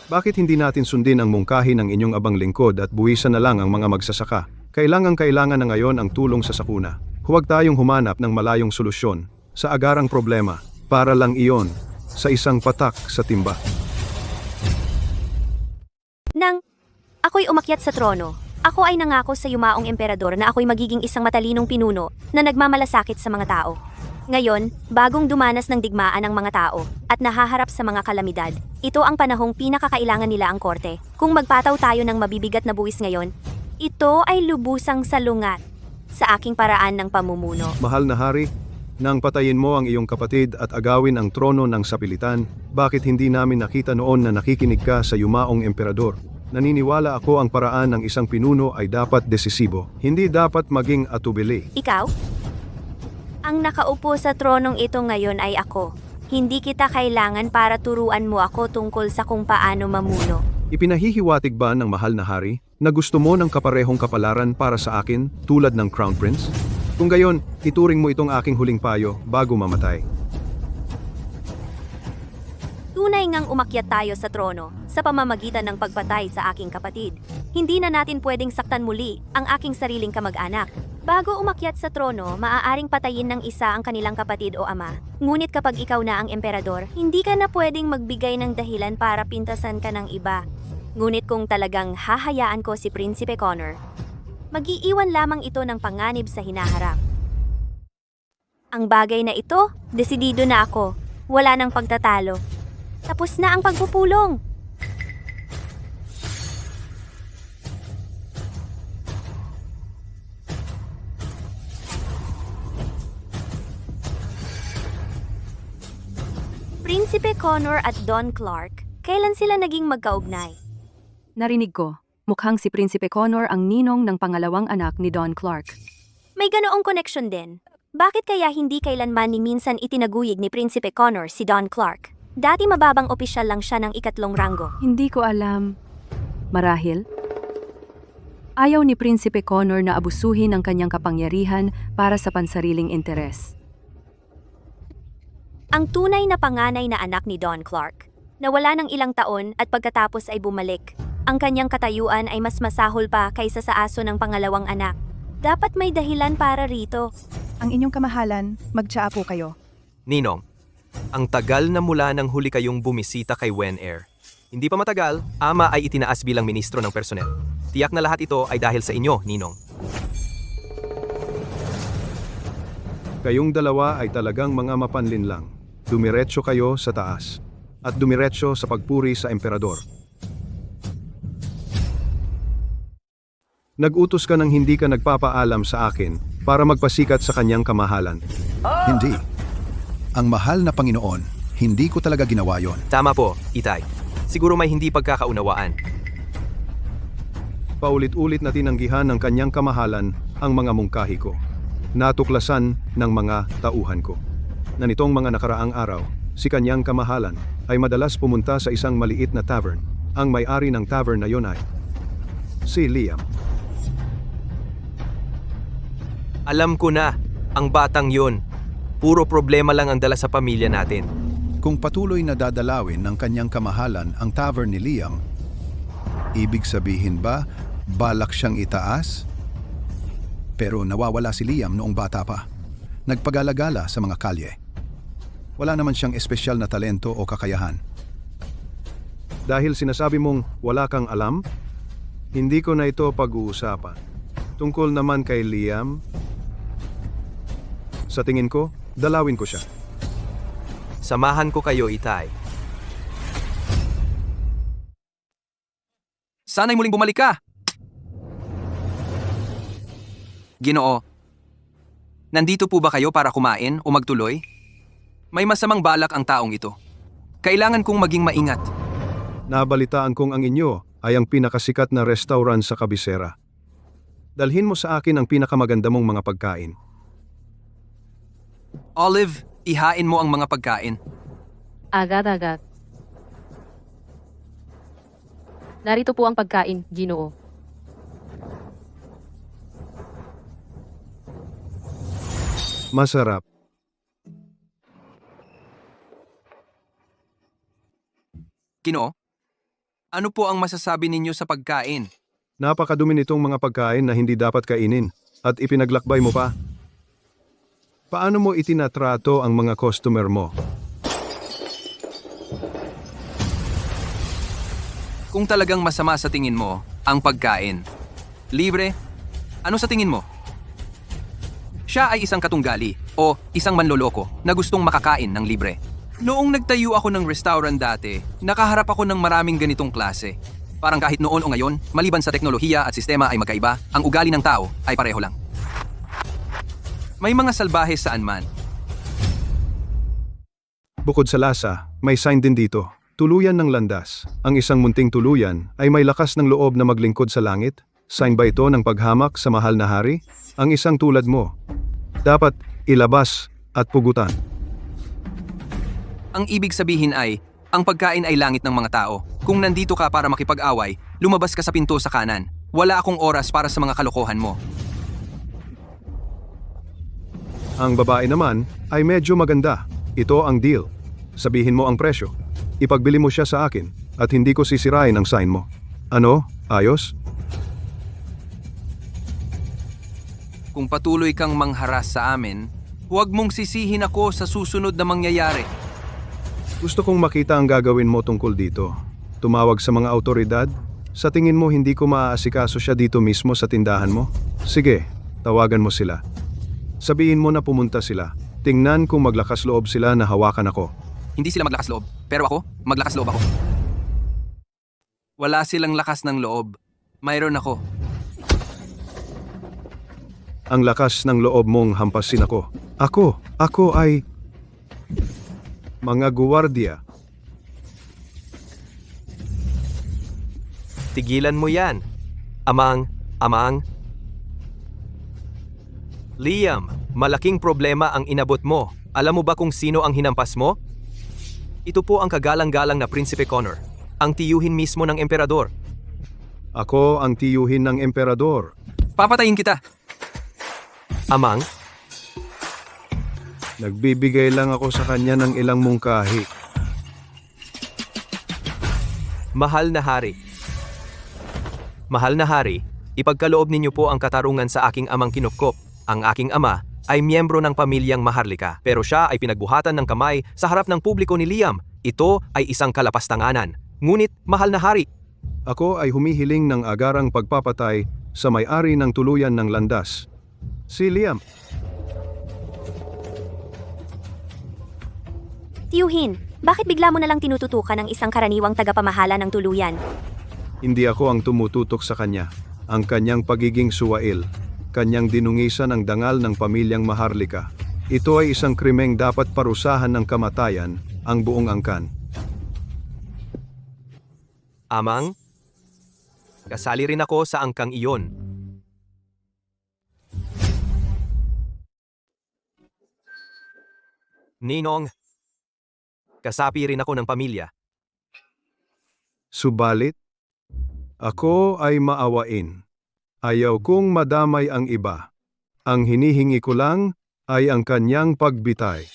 bakit hindi natin sundin ang mungkahi ng inyong abang lingkod at buwisan na lang ang mga magsasaka? Kailangan na ngayon ang tulong sa sakuna. Huwag tayong humanap ng malayong solusyon sa agarang problema para lang iyon sa isang patak sa timba. Nang ako'y umakyat sa trono, ako ay nangako sa yumaong emperador na ako'y magiging isang matalinong pinuno na nagmamalasakit sa mga tao. Ngayon, bagong dumanas ng digmaan ang mga tao at nahaharap sa mga kalamidad, ito ang panahong pinakakailangan nila ang korte. Kung magpataw tayo ng mabibigat na buwis ngayon, ito ay lubusang salungat sa aking paraan ng pamumuno. Mahal na hari, nang patayin mo ang iyong kapatid at agawin ang trono ng sapilitan, bakit hindi namin nakita noon na nakikinig ka sa yumaong emperador? Naniniwala ako ang paraan ng isang pinuno ay dapat desisibo, hindi dapat maging atubili. Ikaw? Ang nakaupo sa tronong ito ngayon ay ako. Hindi kita kailangan para turuan mo ako tungkol sa kung paano mamuno. Ipinahihiwatig ba ng mahal na hari na gusto mo ng kaparehong kapalaran para sa akin tulad ng Crown Prince? Kung gayon, ituring mo itong aking huling payo bago mamatay. Tunay ngang umakyat tayo sa trono sa pamamagitan ng pagpatay sa aking kapatid. Hindi na natin pwedeng saktan muli ang aking sariling kamag-anak. Bago umakyat sa trono, maaaring patayin ng isa ang kanilang kapatid o ama. Ngunit kapag ikaw na ang emperador, hindi ka na pwedeng magbigay ng dahilan para pintasan ka ng iba. Ngunit kung talagang hahayaan ko si Prinsipe Connor, mag-iiwan lamang ito ng panganib sa hinaharap. Ang bagay na ito, desidido na ako. Wala nang pagtatalo. Tapos na ang pagpupulong. Prinsipe Connor at Don Clark, kailan sila naging magkaugnay? Narinig ko, mukhang si Prinsipe Connor ang ninong ng pangalawang anak ni Don Clark. May ganoong koneksyon din. Bakit kaya hindi kailanman ni minsan itinaguyig ni Prinsipe Connor si Don Clark? Dati mababang opisyal lang siya ng 3 ranggo. Hindi ko alam. Marahil? Ayaw ni Prinsipe Connor na abusuhin ang kanyang kapangyarihan para sa pansariling interes. Ang tunay na panganay na anak ni Don Clark, nawala ng ilang taon at pagkatapos ay bumalik. Ang kanyang katayuan ay mas masahol pa kaysa sa aso ng pangalawang anak. Dapat may dahilan para rito. Ang inyong kamahalan, magtsaa po kayo. Ninong, ang tagal na mula nang huli kayong bumisita kay Wen Air. Hindi pa matagal, ama ay itinaas bilang ministro ng personel. Tiyak na lahat ito ay dahil sa inyo, Ninong. Kayong dalawa ay talagang mga mapanlinlang. Dumiretso kayo sa taas at dumiretso sa pagpuri sa emperador. Nag-utos ka nang hindi ka nagpapaalam sa akin para magpasikat sa kanyang kamahalan. Hindi. Ang mahal na Panginoon, hindi ko talaga ginawa yon. Tama po, Itay. Siguro may hindi pagkakaunawaan. Paulit-ulit na tinanggihan ng kanyang kamahalan ang mga mungkahi ko. Natuklasan ng mga tauhan ko na nitong mga nakaraang araw, si kanyang kamahalan ay madalas pumunta sa isang maliit na tavern. Ang may-ari ng tavern na yon ay si Liam. Alam ko na, ang batang yun. Puro problema lang ang dala sa pamilya natin. Kung patuloy na dadalawin ng kanyang kamahalan ang tavern ni Liam, ibig sabihin ba balak siyang itaas? Pero nawawala si Liam noong bata pa. Nagpagalagala sa mga kalye. Wala naman siyang espesyal na talento o kakayahan. Dahil sinasabi mong wala kang alam, hindi ko na ito pag-uusapan. Tungkol naman kay Liam, sa tingin ko, dalawin ko siya. Samahan ko kayo, Itay. Sana'y muling bumalik ka! Ginoo, nandito po ba kayo para kumain o magtuloy? May masamang balak ang taong ito. Kailangan kong maging maingat. Nabalitaan kong ang inyo ay ang pinakasikat na restaurant sa kabisera. Dalhin mo sa akin ang pinakamaganda mong mga pagkain. Olive, ihain mo ang mga pagkain. Agad-agad. Narito po ang pagkain, Ginoo. Masarap. Ginoo, ano po ang masasabi ninyo sa pagkain? Napakadumi nitong mga pagkain na hindi dapat kainin at ipinaglakbay mo pa. Paano mo itinatrato ang mga customer mo? Kung talagang masama sa tingin mo ang pagkain, libre, ano sa tingin mo? Siya ay isang katunggali o isang manloloko na gustong makakain ng libre. Noong nagtayo ako ng restaurant dati, nakaharap ako ng maraming ganitong klase. Parang kahit noon o ngayon, maliban sa teknolohiya at sistema ay magkaiba, ang ugali ng tao ay pareho lang. May mga salbahe saan man. Bukod sa lasa, may sign din dito. Tuluyan ng landas. Ang isang munting tuluyan ay may lakas ng loob na maglingkod sa langit. Sign ba ito ng paghamak sa mahal na hari? Ang isang tulad mo. Dapat ilabas at pugutan. Ang ibig sabihin ay, ang pagkain ay langit ng mga tao. Kung nandito ka para makipag-away, lumabas ka sa pinto sa kanan. Wala akong oras para sa mga kalokohan mo. Ang babae naman ay medyo maganda. Ito ang deal. Sabihin mo ang presyo. Ipagbili mo siya sa akin at hindi ko sisirain ang sign mo. Ano? Ayos? Kung patuloy kang mangharas sa amin, huwag mong sisihin ako sa susunod na mangyayari. Gusto kong makita ang gagawin mo tungkol dito. Tumawag sa mga autoridad? Sa tingin mo hindi ko maaasikaso siya dito mismo sa tindahan mo? Sige, tawagan mo sila. Sabihin mo na pumunta sila. Tingnan kung maglakas loob sila na hawakan ako. Hindi sila maglakas loob, pero ako, maglakas loob ako. Wala silang lakas ng loob. Mayroon ako. Ang lakas ng loob mong hampasin ako. Ako ay... mga guwardiya. Tigilan mo yan. Amang. Liam, malaking problema ang inabot mo. Alam mo ba kung sino ang hinampas mo? Ito po ang kagalang-galang na Prinsipe Connor, ang tiyuhin mismo ng emperador. Ako ang tiyuhin ng emperador. Papatayin kita. Amang, Nagbibigay lang ako sa kanya ng ilang mungkahi. mahal na hari. Mahal na hari, ipagkaloob ninyo po ang katarungan sa aking amang kinupkop. Ang aking ama ay miyembro ng pamilyang Maharlika, pero siya ay pinagbuhatan ng kamay sa harap ng publiko ni Liam. Ito ay isang kalapastanganan. Ngunit, mahal na hari, Ako ay humihiling ng agarang pagpapatay sa may-ari ng tuluyan ng landas. Si Liam. Tiyuhin, bakit bigla mo nalang tinututukan ng isang karaniwang tagapamahala ng tuluyan? Hindi ako ang tumututok sa kanya. Ang kanyang pagiging suwail. Kanyang dinungisan ang dangal ng pamilyang Maharlika. Ito ay isang krimeng dapat parusahan ng kamatayan ang buong angkan. amang, kasali rin ako sa angkang iyon. Ninong, kasapi rin ako ng pamilya. Subalit, ako ay maawain. Ayaw kong madamay ang iba. Ang hinihingi ko lang ay ang kanyang pagbitay.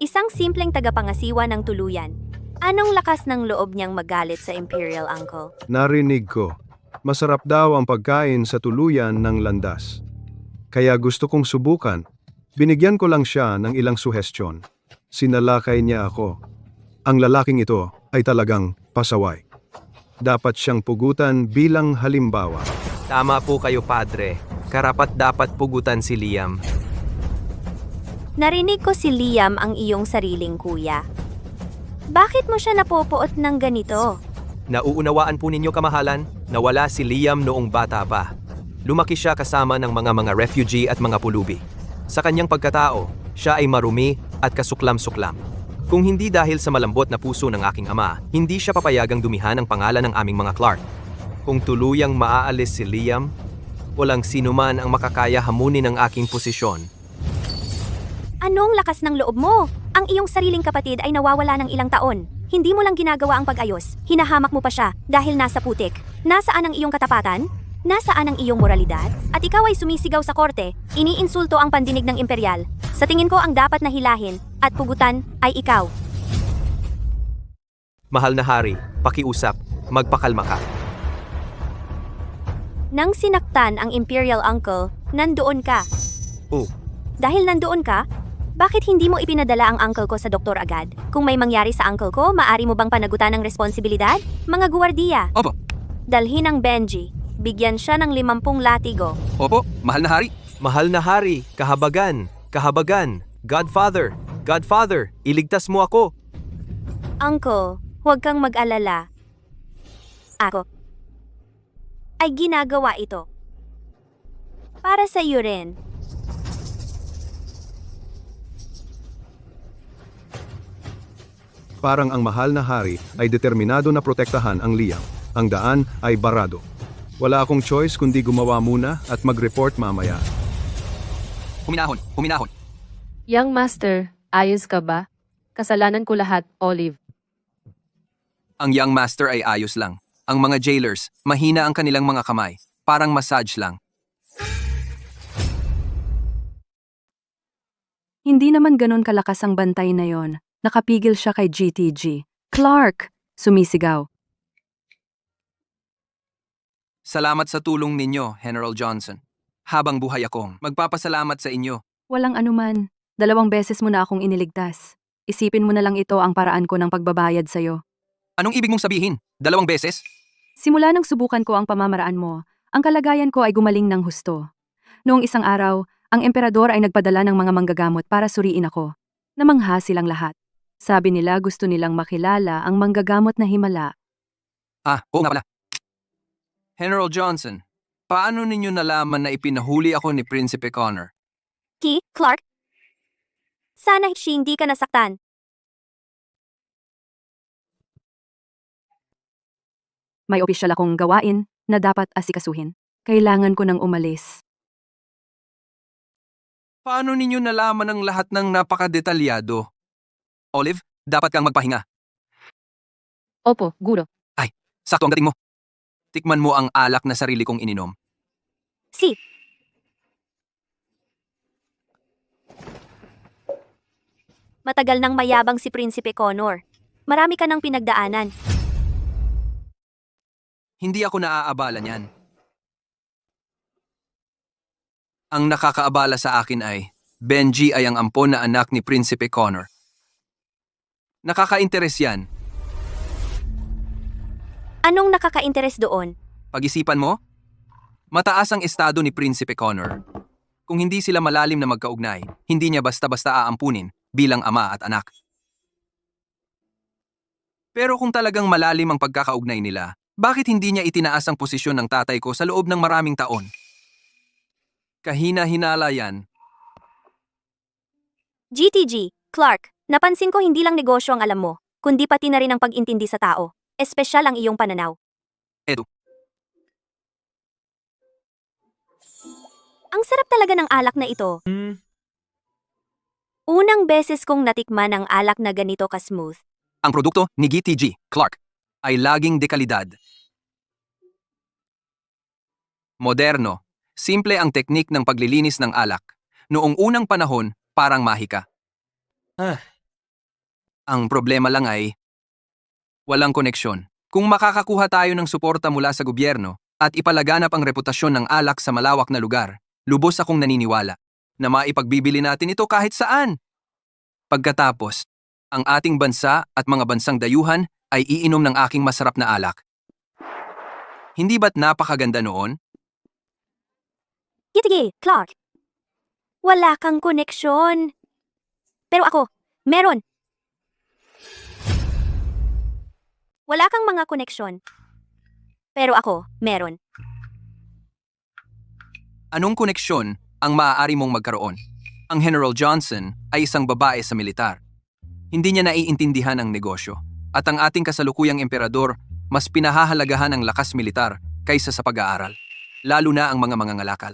Isang simpleng tagapangasiwa ng tuluyan. Anong lakas ng loob niyang magalit sa Imperial Uncle? Narinig ko, masarap daw ang pagkain sa tuluyan ng landas. Kaya gusto kong subukan. Binigyan ko lang siya ng ilang suhestyon. Sinalakay niya ako. Ang lalaking ito ay talagang pasaway. Dapat siyang pugutan bilang halimbawa. Tama po kayo, padre. Karapat-dapat pugutan si Liam. Narinig ko si Liam ang iyong sariling kuya. Bakit mo siya napopoot ng ganito? Nauunawaan po ninyo, kamahalan, na wala si Liam noong bata pa. Lumaki siya kasama ng mga refugee at mga pulubi. Sa kanyang pagkatao, siya ay marumi at kasuklam-suklam. Kung hindi dahil sa malambot na puso ng aking ama, hindi siya papayagang dumihan ang pangalan ng aming mga Clark. Kung tuluyang maaalis si Liam, walang sinuman ang makakaya hamunin ang aking posisyon. Anong lakas ng loob mo? Ang iyong sariling kapatid ay nawawala ng ilang taon. Hindi mo lang ginagawa ang pag-ayos. Hinahamak mo pa siya dahil nasa putik. Nasaan ang iyong katapatan? Nasaan ang iyong moralidad? At ikaw ay sumisigaw sa korte, iniinsulto ang pandinig ng imperial. Sa tingin ko ang dapat na hilahin at pugutan ay ikaw. Mahal na hari, pakiusap, magpakalma ka. Nang sinaktan ang imperial uncle, nandoon ka. Oh, Dahil nandoon ka, bakit hindi mo ipinadala ang uncle ko sa doktor agad? Kung may mangyari sa uncle ko, maari mo bang panagutan ng responsibilidad? Mga guwardiya, Opo, dalhin ang Benji. Bigyan siya ng 50 latigo. opo, mahal na hari. mahal na hari, kahabagan, kahabagan, Godfather, Godfather, iligtas mo ako. Uncle, huwag kang mag-alala. Ako ay ginagawa ito. Para sa iyo rin. Parang ang mahal na hari ay determinado na protektahan ang Liam. Ang daan ay barado. Wala akong choice kundi gumawa muna at mag-report mamaya. Huminahon, huminahon. Young Master, ayos ka ba? Kasalanan ko lahat, Olive. Ang young master ay ayos lang. Ang mga jailers, mahina ang kanilang mga kamay. Parang massage lang. Hindi naman ganon kalakas ang bantay na yon. Nakapigil siya kay GTG. Clark! Sumisigaw. Salamat sa tulong ninyo, General Johnson. Habang buhay akong magpapasalamat sa inyo. Walang anuman. 2 beses mo na akong iniligtas. Isipin mo na lang ito ang paraan ko ng pagbabayad sa'yo. Anong ibig mong sabihin? 2 beses? Simula nang subukan ko ang pamamaraan mo, ang kalagayan ko ay gumaling ng husto. Noong isang araw, ang emperador ay nagpadala ng mga manggagamot para suriin ako. Namangha silang lahat. Sabi nila gusto nilang makilala ang manggagamot na himala. Oo nga pala. General Johnson, paano ninyo nalaman na ipinahuli ako ni Prinsipe Connor? Clark? Sana hindi ka nasaktan. May opisyal akong gawain na dapat asikasuhin. Kailangan ko nang umalis. Paano ninyo nalaman ang lahat ng napakadetalyado? Olive, dapat kang magpahinga. Opo, Guro. Sakto ang dating mo. Tikman mo ang alak na sarili kong ininom. Si. Matagal nang mayabang si Prinsipe Connor. Marami ka nang pinagdaanan. Hindi ako naaabala niyan. Ang nakakaabala sa akin ay, Benji ay ang ampon na anak ni Prinsipe Connor. Nakaka-interes yan. Anong nakaka-interes doon? Pag-isipan mo, mataas ang estado ni Prinsipe Connor. Kung hindi sila malalim na magkaugnay, hindi niya basta-basta aampunin bilang ama at anak. Pero kung talagang malalim ang pagkakaugnay nila, bakit hindi niya itinaas ang posisyon ng tatay ko sa loob ng maraming taon? Kahina-hinala yan. GTG, Clark, napansin ko hindi lang negosyo ang alam mo, kundi pati na rin ang pag-intindi sa tao. Espesyal ang iyong pananaw. Edu, Ang sarap talaga ng alak na ito. Unang beses kong natikman ang alak na ganito ka-smooth. ang produkto ni GTG, Clark, ay laging dekalidad. Moderno, simple ang teknik ng paglilinis ng alak. Noong unang panahon, parang mahika. Ang problema lang ay, walang koneksyon. Kung makakakuha tayo ng suporta mula sa gobyerno at ipalaganap ang reputasyon ng alak sa malawak na lugar, lubos akong naniniwala na maipagbibili natin ito kahit saan. Pagkatapos, ang ating bansa at mga bansang dayuhan ay iinom ng aking masarap na alak. Hindi ba't napakaganda noon? GTG, Clark. Wala kang koneksyon. Pero ako, meron. Wala kang mga koneksyon. Pero ako, meron. Anong koneksyon ang maaari mong magkaroon? Ang General Johnson ay isang babae sa militar. Hindi niya naiintindihan ang negosyo. At ang ating kasalukuyang emperador mas pinahahalagahan ang lakas militar kaysa sa pag-aaral. Lalo na ang mga mangangalakal.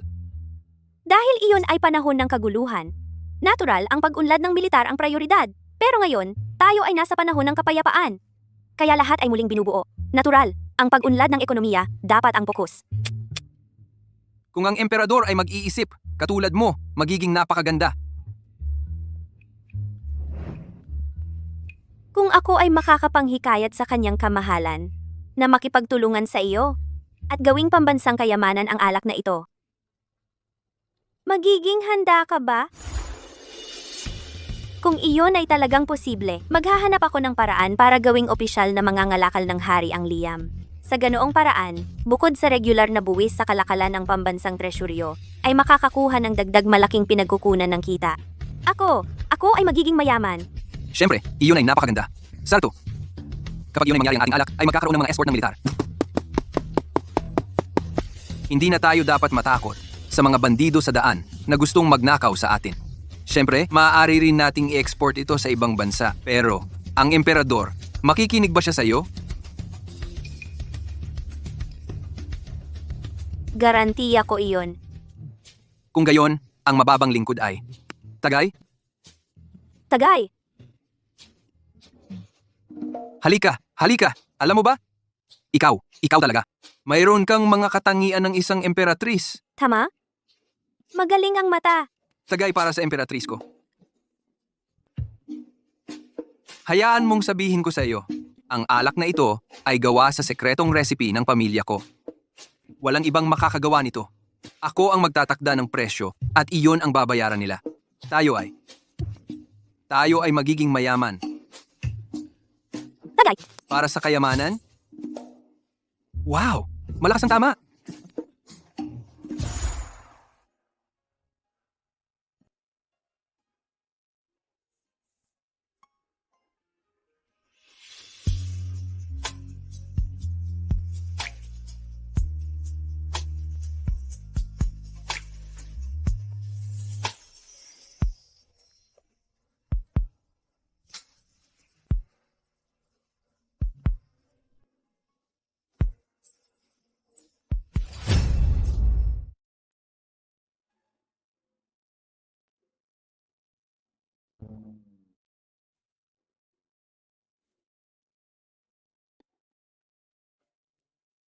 Dahil iyon ay panahon ng kaguluhan. Natural ang pag-unlad ng militar ang prioridad. Pero ngayon, tayo ay nasa panahon ng kapayapaan. Kaya lahat ay muling binubuo. Natural, ang pag-unlad ng ekonomiya dapat ang pokus. Kung ang emperador ay mag-iisip, katulad mo, magiging napakaganda. Kung ako ay makakapanghikayat sa kanyang kamahalan, na makipagtulungan sa iyo, at gawing pambansang kayamanan ang alak na ito. Magiging handa ka ba? Kung iyon ay talagang posible, maghahanap ako ng paraan para gawing opisyal na mangangalakal ng hari ang Liam. Sa ganoong paraan, bukod sa regular na buwis sa kalakalan ng pambansang tresuryo, ay makakakuha ng dagdag malaking pinagkukunan ng kita. Ako ay magiging mayaman. Siyempre, iyon ay napakaganda. Sarto, kapag iyon ay mangyari ang ating alak, ay magkakaroon ng mga escort ng militar. Hindi na tayo dapat matakot sa mga bandido sa daan na gustong magnakaw sa atin. Siyempre, maaari rin nating i-export ito sa ibang bansa. Pero, ang emperador, makikinig ba siya sa iyo? Garantiya ko iyon. Kung gayon, ang mababang lingkod ay... Tagay? Tagay! Halika! Alam mo ba? Ikaw talaga. Mayroon kang mga katangian ng isang emperatris. Tama? Magaling ang mata. Tagay para sa emperatris ko. Hayaan mong sabihin ko sa iyo, ang alak na ito ay gawa sa sekretong recipe ng pamilya ko. Walang ibang makakagawa nito. Ako ang magtatakda ng presyo at iyon ang babayaran nila. Tayo ay magiging mayaman. Tagay! Para sa kayamanan? Wow! Malakas ang tama!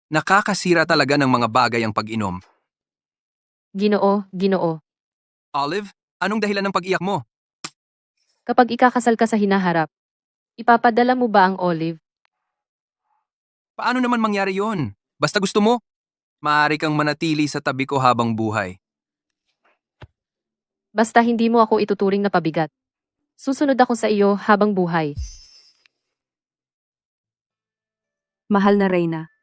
Nakakasira talaga ng mga bagay ang pag-inom. Ginoo. Olive, anong dahilan ng pag-iyak mo? Kapag ikakasal ka sa hinaharap, ipapadala mo ba ang olive? Paano naman mangyari yon? Basta gusto mo, maaari kang manatili sa tabi ko habang buhay. Basta hindi mo ako ituturing na pabigat. Susunod ako sa iyo habang buhay. Mahal na Reyna,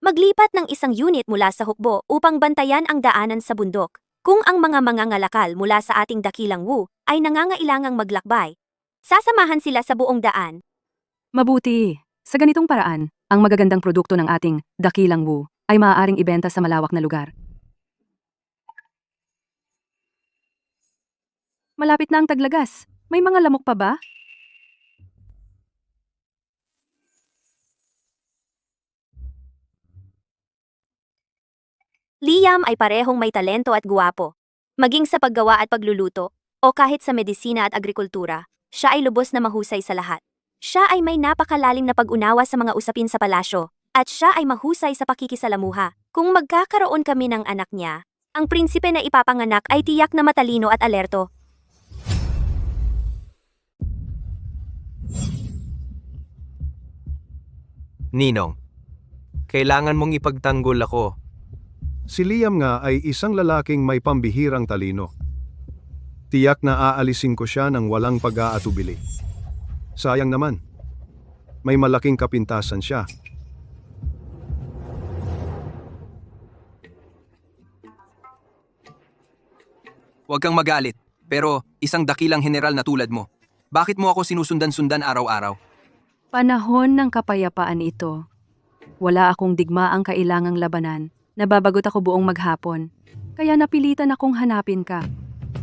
Maglipat ng isang unit mula sa hukbo upang bantayan ang daanan sa bundok. Kung ang mga mangangalakal mula sa ating dakilang Wu ay nangangailangang maglakbay, sasamahan sila sa buong daan. mabuti. Sa ganitong paraan, ang magagandang produkto ng ating dakilang Wu ay maaaring ibenta sa malawak na lugar. Malapit na ang taglagas. May mga lamok pa ba? Liam ay parehong may talento at guwapo. Maging sa paggawa at pagluluto, o kahit sa medisina at agrikultura, siya ay lubos na mahusay sa lahat. Siya ay may napakalalim na pag-unawa sa mga usapin sa palasyo, at siya ay mahusay sa pakikisalamuha. Kung magkakaroon kami ng anak niya, ang prinsipe na ipapanganak ay tiyak na matalino at alerto. Ninong, kailangan mong ipagtanggol ako. Si Liam nga ay isang lalaking may pambihirang talino. Tiyak na aalisin ko siya ng walang pag-aatubili. Sayang naman. May malaking kapintasan siya. Huwag kang magalit, pero isang dakilang general na tulad mo. Bakit mo ako sinusundan-sundan araw-araw? Panahon ng kapayapaan ito. Wala akong digmaang kailangang labanan. Nababagot ako buong maghapon. Kaya napilitan akong hanapin ka.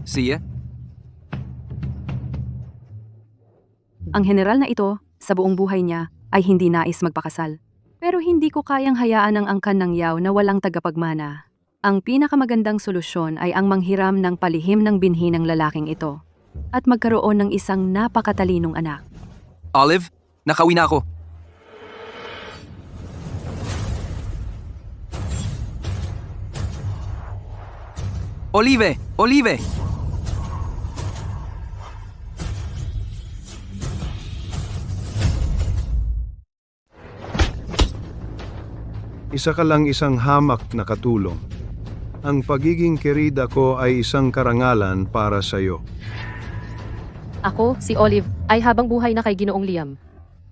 Siya? Ang general na ito, sa buong buhay niya, ay hindi nais magpakasal. Pero hindi ko kayang hayaan ang angkan ng yaw na walang tagapagmana. Ang pinakamagandang solusyon ay ang manghiram ng palihim ng binhi ng lalaking ito at magkaroon ng isang napakatalinong anak. Olive, nakauwi na ako. Olive! Olive! Isa ka lang isang hamak na katulong. Ang pagiging kerida ko ay isang karangalan para sa iyo. Ako, si Olive, ay habang buhay na kay Ginoong Liam.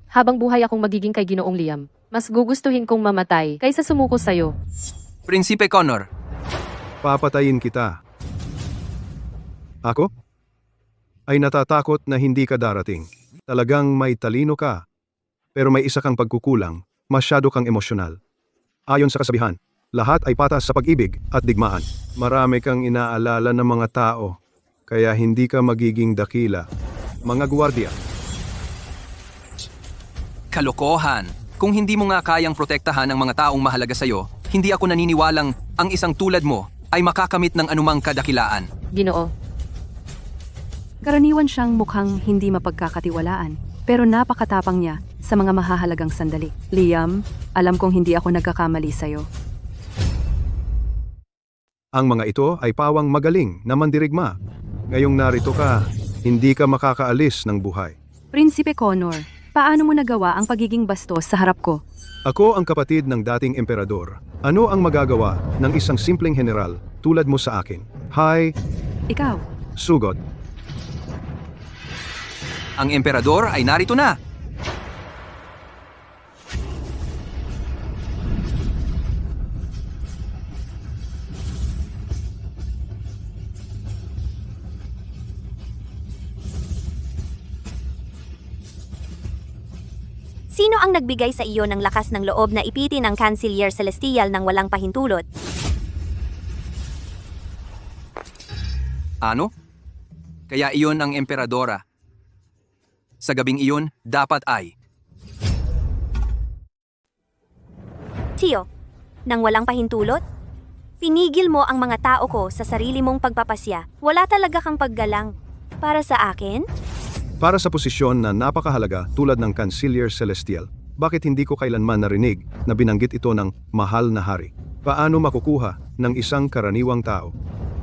Habang buhay akong magiging kay Ginoong Liam, mas gugustuhin kong mamatay kaysa sumuko sa'yo. Prinsipe Connor, Papatayin kita. Ako? Ay natatakot na hindi ka darating. Talagang may talino ka. Pero may isa kang pagkukulang, masyado kang emosyonal. Ayon sa kasabihan, lahat ay patas sa pag-ibig at digmaan. Marami kang inaalala ng mga tao, kaya hindi ka magiging dakila. Mga gwardiya, kalokohan. Kung hindi mo nga kayang protektahan ang mga taong mahalaga sa'yo, hindi ako naniniwalang ang isang tulad mo ay makakamit ng anumang kadakilaan. Ginoo, Karaniwan siyang mukhang hindi mapagkakatiwalaan, pero napakatapang niya sa mga mahahalagang sandali. Liam, alam kong hindi ako nagkakamali sa'yo. ang mga ito ay pawang magaling na mandirigma. Ngayong narito ka, hindi ka makakaalis ng buhay. Prinsipe Connor, paano mo nagawa ang pagiging bastos sa harap ko? Ako ang kapatid ng dating emperador. Ano ang magagawa ng isang simpleng general tulad mo sa akin? Hi, Ikaw, sugot. Ang emperador ay narito na. Sino ang nagbigay sa iyo ng lakas ng loob na ipitin ang Cancelier Celestial ng walang pahintulot? Ano? Kaya iyon ang emperadora. Sa gabing iyon, dapat ay. Tio, nang walang pahintulot? Pinigil mo ang mga tao ko sa sarili mong pagpapasya. Wala talaga kang paggalang. Para sa akin? Para sa posisyon na napakahalaga tulad ng Cancelier Celestial, bakit hindi ko kailanman narinig na binanggit ito ng mahal na hari? Paano makukuha ng isang karaniwang tao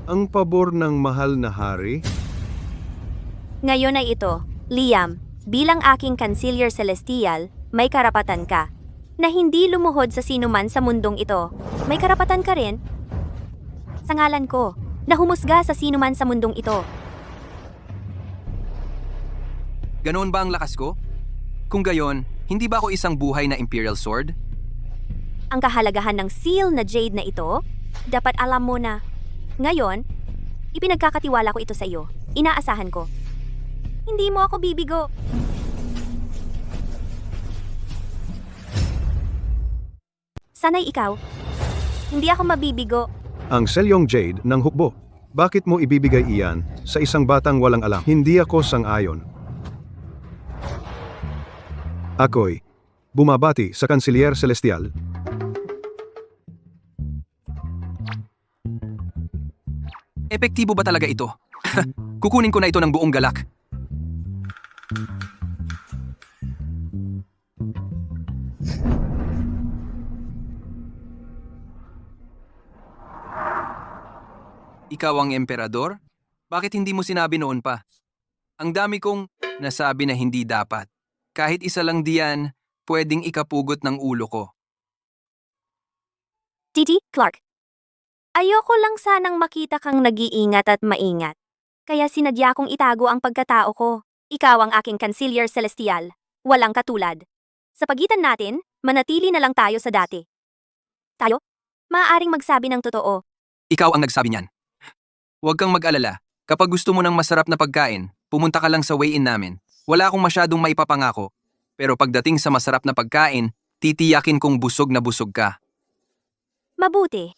ang pabor ng mahal na hari? Ngayon ay ito, Liam, bilang aking Cancelier Celestial, may karapatan ka. Na hindi lumuhod sa sinuman sa mundong ito. May karapatan ka rin. Sa ngalan ko, na humusga sa sinuman sa mundong ito. Ganoon ba ang lakas ko? Kung gayon, hindi ba ako isang buhay na Imperial Sword? Ang kahalagahan ng seal na jade na ito, dapat alam mo na. Ngayon, ipinagkakatiwala ko ito sa iyo. Inaasahan ko. Hindi mo ako bibigo. Sana'y ikaw. Hindi ako mabibigo. Ang selyong jade ng hukbo. Bakit mo ibibigay iyan sa isang batang walang alam? Hindi ako sang-ayon. Ako'y bumabati sa Cancelier Celestial. Epektibo ba talaga ito? Kukunin ko na ito ng buong galak. Ikaw ang emperador? Bakit hindi mo sinabi noon pa? Ang dami kong nasabi na hindi dapat. Kahit isa lang diyan, pwedeng ikapugot ng ulo ko. Titi, Clark. Ayoko lang sanang makita kang nag-iingat at maingat. Kaya sinadya kong itago ang pagkatao ko. Ikaw ang aking Cancelier Celestial. Walang katulad. Sa pagitan natin, manatili na lang tayo sa dati. Tayo? Maaaring magsabi ng totoo. Ikaw ang nagsabi niyan. Huwag kang mag-alala. Kapag gusto mo ng masarap na pagkain, pumunta ka lang sa weigh-in namin. Wala akong masyadong maipapangako. Pero pagdating sa masarap na pagkain, titiyakin kong busog na busog ka. Mabuti.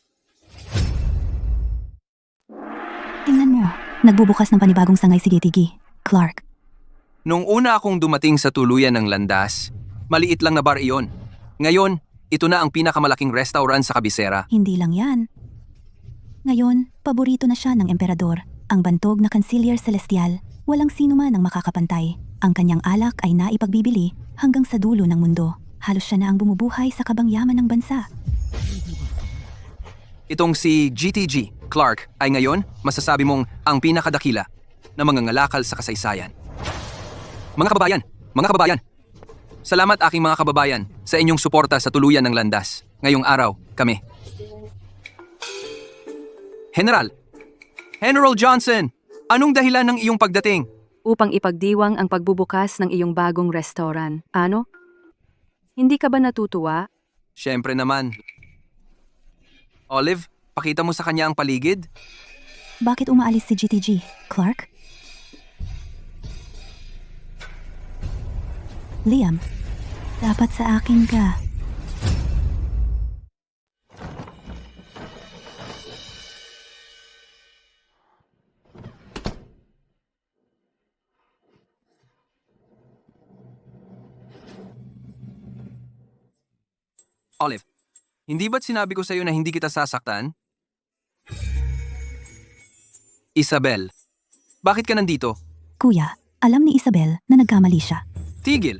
Tingnan mo, nagbubukas ng panibagong sangay si Gitigi. Clark, Nung una akong dumating sa tuluyan ng landas, maliit lang na bar iyon. Ngayon, ito na ang pinakamalaking restaurant sa kabisera. hindi lang yan. Ngayon, paborito na siya ng emperador. Ang bantog na Canciller Celestial, walang sino man ang makakapantay. Ang kanyang alak ay naipagbibili hanggang sa dulo ng mundo. Halos siya na ang bumubuhay sa kabangyaman ng bansa. Itong si GTG, Clark, ay ngayon masasabi mong ang pinakadakila na mangangalakal sa kasaysayan. Mga kababayan, salamat aking mga kababayan sa inyong suporta sa tuluyan ng landas. Ngayong araw, kami. General Johnson, anong dahilan ng iyong pagdating? Upang ipagdiwang ang pagbubukas ng iyong bagong restaurant. Ano? Hindi ka ba natutuwa? Siyempre naman. Olive, pakita mo sa kanya ang paligid. Bakit umaalis si GTG, Clark? Liam, dapat sa akin ka. Olive, hindi ba't sinabi ko sa'yo na hindi kita sasaktan? Isabel, bakit ka nandito? Kuya, alam ni Isabel na nagkamali siya. Tigil!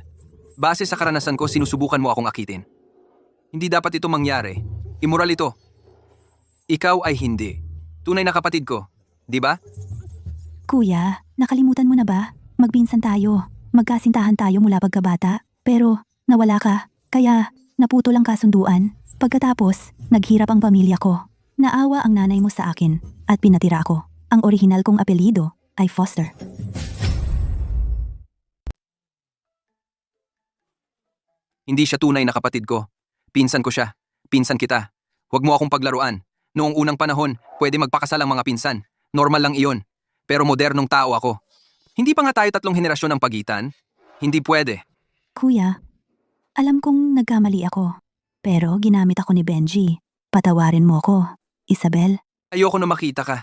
Base sa karanasan ko, sinusubukan mo akong akitin. Hindi dapat ito mangyari. Immoral ito. Ikaw ay hindi. Tunay na kapatid ko, di ba? Kuya, nakalimutan mo na ba? Magpinsan tayo. Magkasintahan tayo mula pagkabata. Pero, nawala ka. Kaya, naputo lang kasunduan. Pagkatapos, naghirap ang pamilya ko. Naawa ang nanay mo sa akin at pinatira ko. Ang orihinal kong apelyido ay Foster. Hindi siya tunay na kapatid ko. Pinsan ko siya. Pinsan kita. Huwag mo akong paglaruan. Noong unang panahon, pwede magpakasal ang mga pinsan. Normal lang iyon. Pero modernong tao ako. Hindi pa nga tayo 3 henerasyon ang pagitan. Hindi pwede. Kuya, alam kong nagkamali ako. Pero ginamit ako ni Benji. Patawarin mo ko, Isabel. Ayoko na makita ka.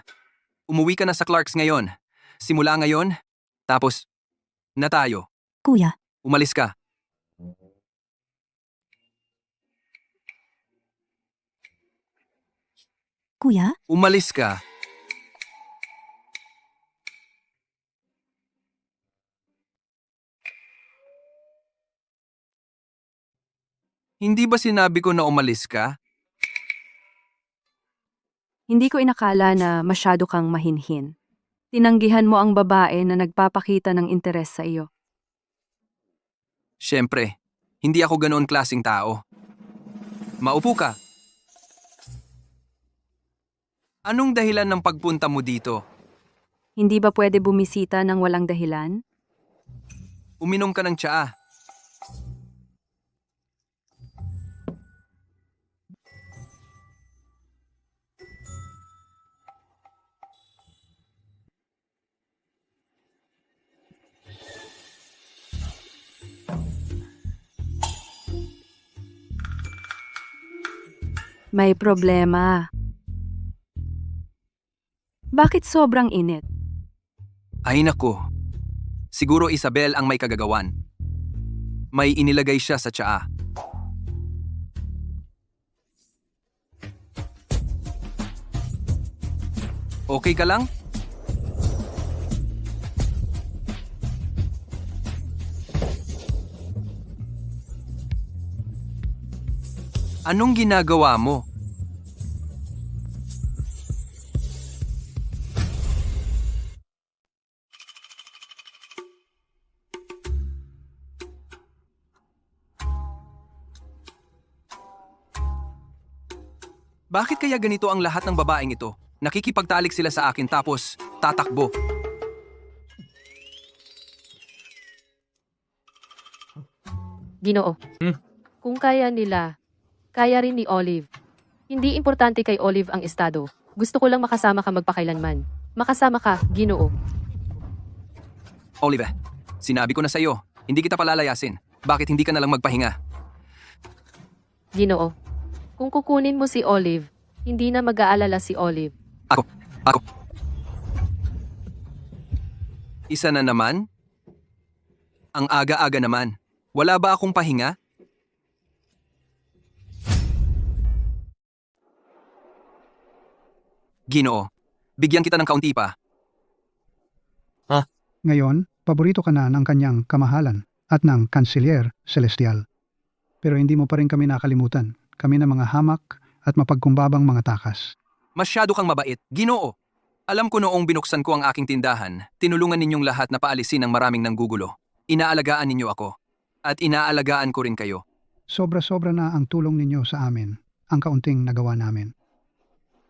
Umuwi ka na sa Clarks ngayon. Simula ngayon, tapos, na tayo. Kuya, Umalis ka. kuya, Umalis ka. Hindi ba sinabi ko na umalis ka? Hindi ko inakala na masyado kang mahinhin. Tinanggihan mo ang babae na nagpapakita ng interes sa iyo. Siyempre, hindi ako ganoon klaseng tao. Maupo ka. Anong dahilan ng pagpunta mo dito? Hindi ba pwede bumisita ng walang dahilan? Uminom ka ng tsaa. May problema. Bakit sobrang init? Ay nako. Siguro Isabel ang may kagagawan. May inilagay siya sa tsaa. Okay ka lang? Anong ginagawa mo? Bakit kaya ganito ang lahat ng babaeng ito? Nakikipagtalik sila sa akin tapos tatakbo. Ginoo. Kung kaya nila, kaya rin ni Olive. Hindi importante kay Olive ang estado. Gusto ko lang makasama ka magpakailanman. Makasama ka, Ginoo. Olive, sinabi ko na sa iyo, hindi kita palalayasin. Bakit hindi ka na lang magpahinga? Ginoo. Kung kukunin mo si Olive, hindi na mag-aalala si Olive. Ako. Isa na naman? Ang aga-aga naman. Wala ba akong pahinga? Ginoo, bigyan kita ng kaunti pa. Ngayon, paborito ka na ng kanyang kamahalan at ng Kanselier Celestial. Pero hindi mo pa rin kami nakalimutan. Kami na mga hamak at mapagkumbabang mga takas. Masyado kang mabait. Ginoo, alam ko noong binuksan ko ang aking tindahan, tinulungan ninyong lahat na paalisin ang maraming nanggugulo. Inaalagaan ninyo ako. At inaalagaan ko rin kayo. Sobra-sobra na ang tulong ninyo sa amin. Ang kaunting nagawa namin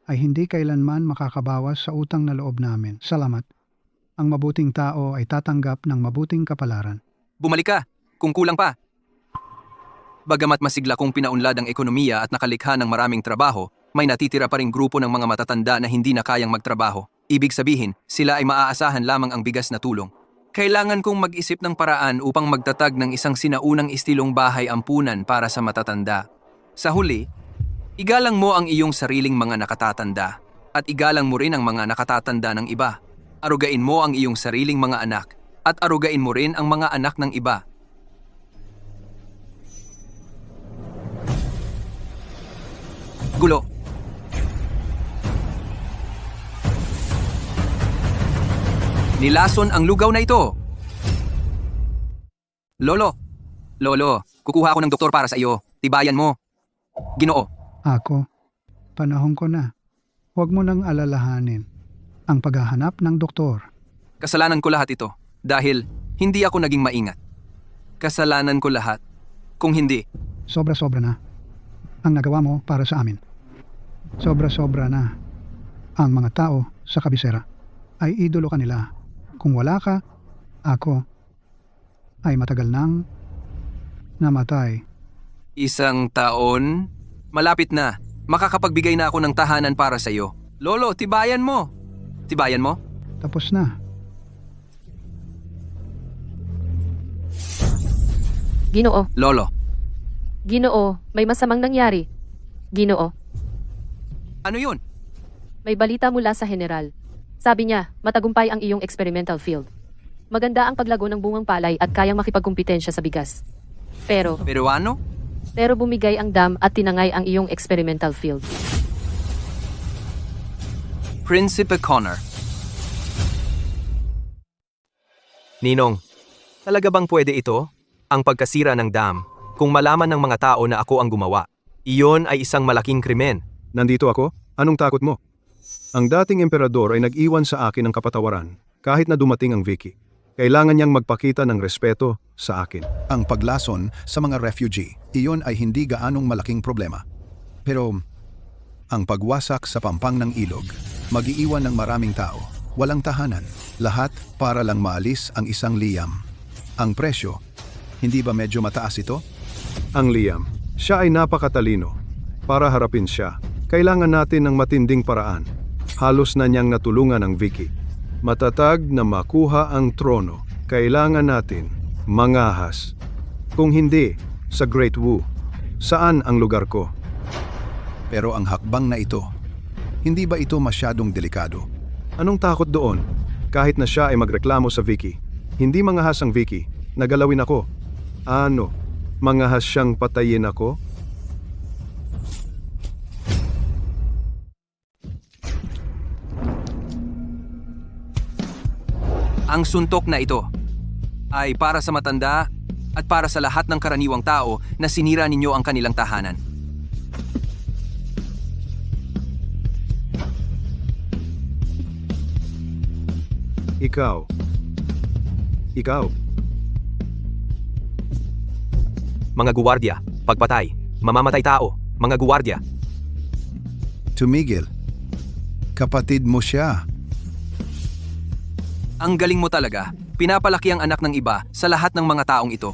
ay hindi kailanman makakabawas sa utang na loob namin. Salamat. Ang mabuting tao ay tatanggap ng mabuting kapalaran. Bumalik ka, kung kulang pa. Bagamat masigla kong pinaunlad ang ekonomiya at nakalikha ng maraming trabaho, may natitira pa ring grupo ng mga matatanda na hindi na kayang magtrabaho. Ibig sabihin, sila ay maaasahan lamang ang bigas na tulong. Kailangan kong mag-isip ng paraan upang magtatag ng isang sinaunang istilong bahay ampunan para sa matatanda. Sa huli, igalang mo ang iyong sariling mga nakatatanda at igalang mo rin ang mga nakatatanda ng iba. Arugain mo ang iyong sariling mga anak at arugain mo rin ang mga anak ng iba. Gulo. Nilason ang lugaw na ito. Lolo, kukuha ako ng doktor para sa iyo. Tibayan mo. Ginoo. Ako, panahon ko na. Huwag mo nang alalahanin ang paghahanap ng doktor. Kasalanan ko lahat ito dahil hindi ako naging maingat. Kasalanan ko lahat. Kung hindi, Sobra-sobra na ang nagawa mo para sa amin. Sobra-sobra na ang mga tao sa kabisera ay idolo ka nila. Kung wala ka, ako ay matagal nang namatay. isang taon, malapit na. Makakapagbigay na ako ng tahanan para sa iyo. Lolo, tibayan mo. Tibayan mo? Tapos na. Ginoo, Lolo, Ginoo, may masamang nangyari. Ginoo, ano yun? may balita mula sa general. Sabi niya, matagumpay ang iyong experimental field. Maganda ang paglago ng bungang palay at kayang makipagkumpetensya sa bigas. Pero Peruano? bumigay ang dam at tinangay ang iyong experimental field. Prinsipe Connor. Ninong, talaga bang pwede ito? Ang pagkasira ng dam, kung malaman ng mga tao na ako ang gumawa. Iyon ay isang malaking krimen. Nandito ako? Anong takot mo? Ang dating emperador ay nag-iwan sa akin ng kapatawaran kahit na dumating ang Vicky. Kailangan niyang magpakita ng respeto sa akin. Ang paglason sa mga refugee, iyon ay hindi gaanong malaking problema. Pero ang pagwasak sa pampang ng ilog, mag-iiwan ng maraming tao, walang tahanan, lahat para lang maalis ang isang Liam. Ang presyo, hindi ba medyo mataas ito? Ang Liam, siya ay napakatalino. Para harapin siya, kailangan natin ng matinding paraan. Halos na niyang natulungan ang Vicky. Matatag na makuha ang trono, kailangan natin mangahas. Kung hindi, sa Great Wu, saan ang lugar ko? Pero ang hakbang na ito, hindi ba ito masyadong delikado? Anong takot doon? Kahit na siya ay magreklamo sa Vicky, hindi mangahas ang Vicky, nagalawin ako. Ano, mangahas siyang patayin ako? Ang suntok na ito ay para sa matanda at para sa lahat ng karaniwang tao na sinira ninyo ang kanilang tahanan. Ikaw. Mga guwardiya, pagpatay, mamamatay tao, mga guwardiya. Tumigil. Kapatid mo siya. Ang galing mo talaga. Pinapalaki ang anak ng iba sa lahat ng mga taong ito.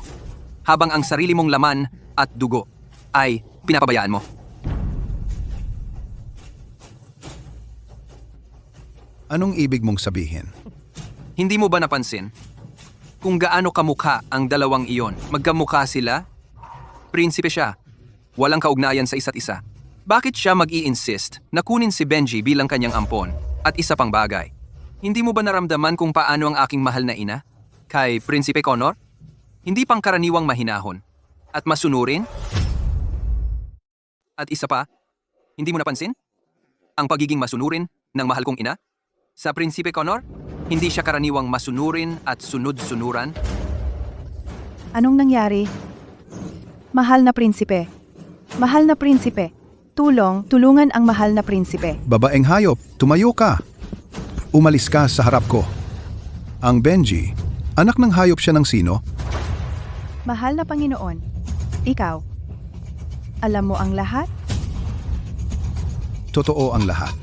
Habang ang sarili mong laman at dugo ay pinapabayaan mo. Anong ibig mong sabihin? Hindi mo ba napansin? Kung gaano kamukha ang dalawang iyon, magkamukha sila? Prinsipe siya. Walang kaugnayan sa isa't isa. Bakit siya mag-i-insist na kunin si Benji bilang kanyang ampon? At isa pang bagay, Hindi mo ba naramdaman kung paano ang aking mahal na ina? Kay Prinsipe Connor? Hindi pangkaraniwang mahinahon. At masunurin? At isa pa, hindi mo napansin? Ang pagiging masunurin ng mahal kong ina? Sa Prinsipe Connor, hindi siya karaniwang masunurin at sunod-sunuran. Anong nangyari? Mahal na prinsipe. Mahal na prinsipe. Tulungan ang mahal na prinsipe. Babaeng hayop, tumayo ka. Umalis ka sa harap ko. Ang Benji, anak ng hayop siya ng sino? Mahal na Panginoon, ikaw. Alam mo ang lahat? Totoo ang lahat.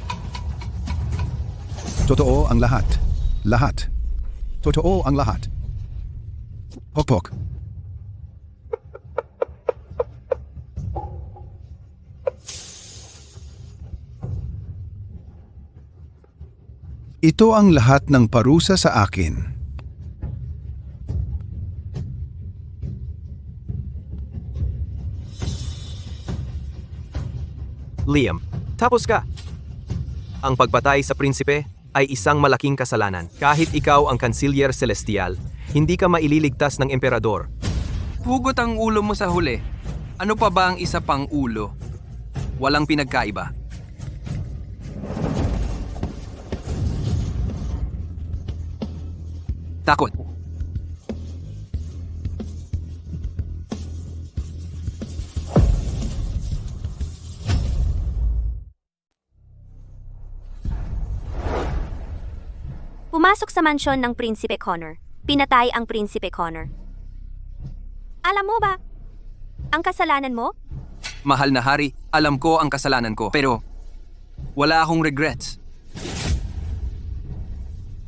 Totoo ang lahat. Lahat. Totoo ang lahat. Pokpok. Ito ang lahat ng parusa sa akin. Liam, tapos ka. Ang pagpatay sa prinsipe ay isang malaking kasalanan. Kahit ikaw ang Canciller Celestial, hindi ka maililigtas ng emperador. Hugot ang ulo mo sa huli. Ano pa ba ang isa pang ulo? Walang pinagkaiba. Takot. Pumasok sa mansyon ng Prinsipe Connor. Pinatay ang Prinsipe Connor. Alam mo ba, ang kasalanan mo? Mahal na hari, alam ko ang kasalanan ko. Pero, wala akong regrets.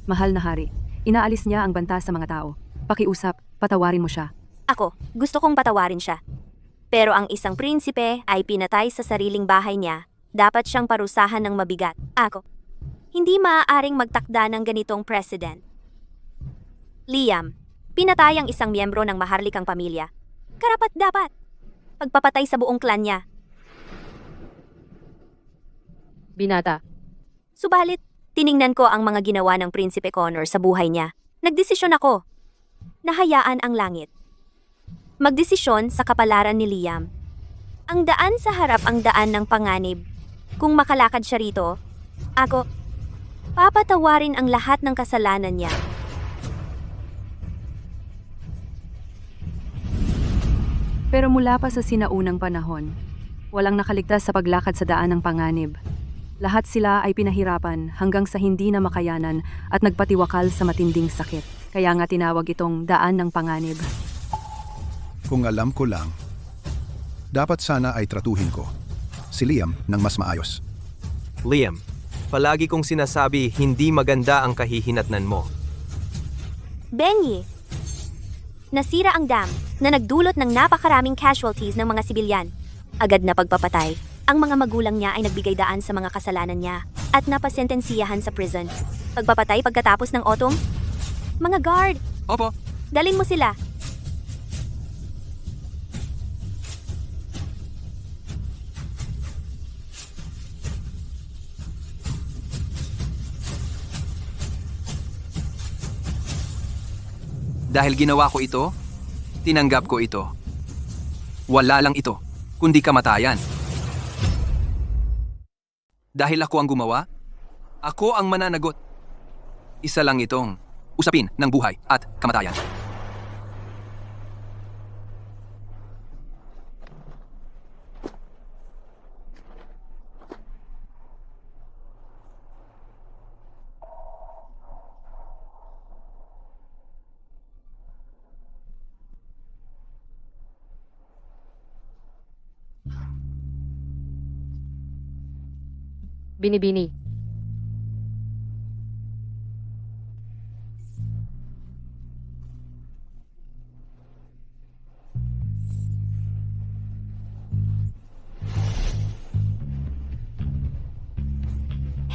Mahal na hari, inaalis niya ang banta sa mga tao. Pakiusap, patawarin mo siya. Ako, gusto kong patawarin siya. Pero ang isang prinsipe ay pinatay sa sariling bahay niya. Dapat siyang parusahan ng mabigat. Ako, hindi maaaring magtakda ng ganitong president. Liam, pinatay ang isang miyembro ng maharlikang pamilya. Karapat dapat. Pagpapatay sa buong klan niya. Binata, Subalit, tiningnan ko ang mga ginawa ng Prinsipe Connor sa buhay niya. Nagdesisyon ako. Nahayaan ang langit. Magdesisyon sa kapalaran ni Liam. Ang daan sa harap ang daan ng panganib. Kung makalakad siya rito, ako, papatawarin ang lahat ng kasalanan niya. Pero mula pa sa sinaunang panahon, walang nakaligtas sa paglakad sa daan ng panganib. Lahat sila ay pinahirapan hanggang sa hindi na makayanan at nagpatiwakal sa matinding sakit. Kaya nga tinawag itong daan ng panganib. Kung alam ko lang, dapat sana ay tratuhin ko si Liam ng mas maayos. Liam, palagi kong sinasabi hindi maganda ang kahihinatnan mo. Benyi, nasira ang dam na nagdulot ng napakaraming casualties ng mga sibilyan. Agad na pagpapatay, ang mga magulang niya ay nagbigay daan sa mga kasalanan niya at napasentensiyahan sa prison. Pagpapatay pagkatapos ng autumn? Mga guard, Opo, dalin mo sila. dahil ginawa ko ito, tinanggap ko ito. Wala lang ito, kundi kamatayan. Dahil ako ang gumawa, ako ang mananagot. Isa lang itong usapin ng buhay at kamatayan. Binibini.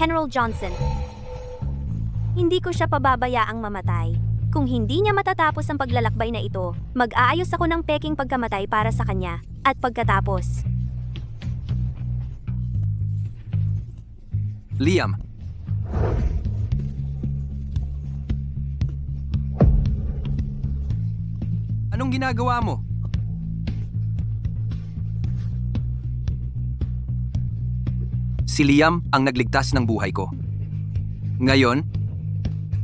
General Johnson. Hindi ko siya pababayaang mamatay. Kung hindi niya matatapos ang paglalakbay na ito, mag-aayos ako ng peking pagkamatay para sa kanya. At pagkatapos, Liam, Anong ginagawa mo? Si Liam ang nagligtas ng buhay ko. Ngayon,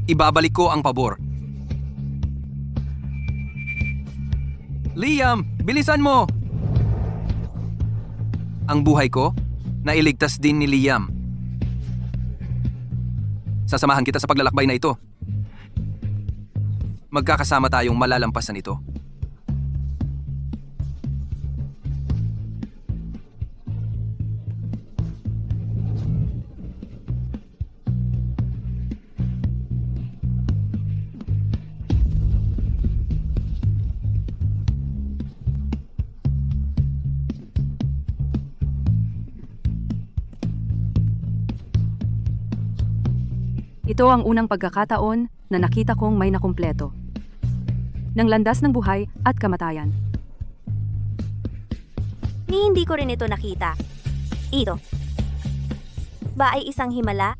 ibabalik ko ang pabor. Liam, bilisan mo! Ang buhay ko, nailigtas din ni Liam. Sasamahan kita sa paglalakbay na ito. Magkakasama tayong malalampasan ito. Ito ang unang pagkakataon na nakita kong may nakumpleto ng landas ng buhay at kamatayan. Ni hindi ko rin ito nakita. Ito. Ba ay isang himala?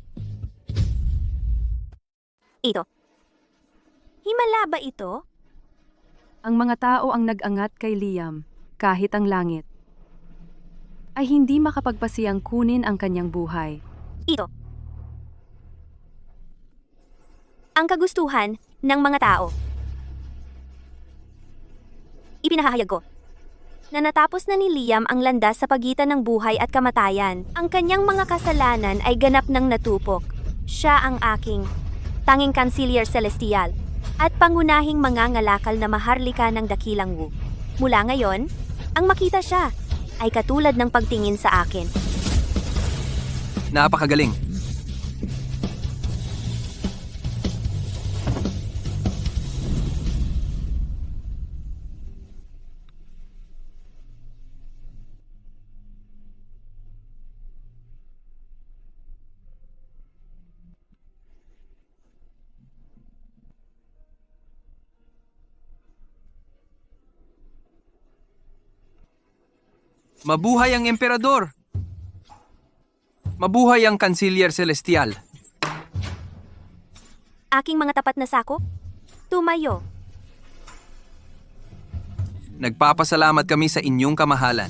Ito. Himala ba ito? Ang mga tao ang nag-angat kay Liam kahit ang langit ay hindi makapagpasiyang kunin ang kanyang buhay. Ito. Ang kagustuhan ng mga tao. Ipinahahayag ko na natapos na ni Liam ang landas sa pagitan ng buhay at kamatayan. Ang kanyang mga kasalanan ay ganap ng natupok. Siya ang aking tanging Kanselier Celestial at pangunahing mangangalakal na maharlika ng dakilang Wu. Mula ngayon, ang makita siya ay katulad ng pagtingin sa akin. Napakagaling. Mabuhay ang emperador! Mabuhay ang Kanselier Celestial! Aking mga tapat na sakop, tumayo. Nagpapasalamat kami sa inyong kamahalan.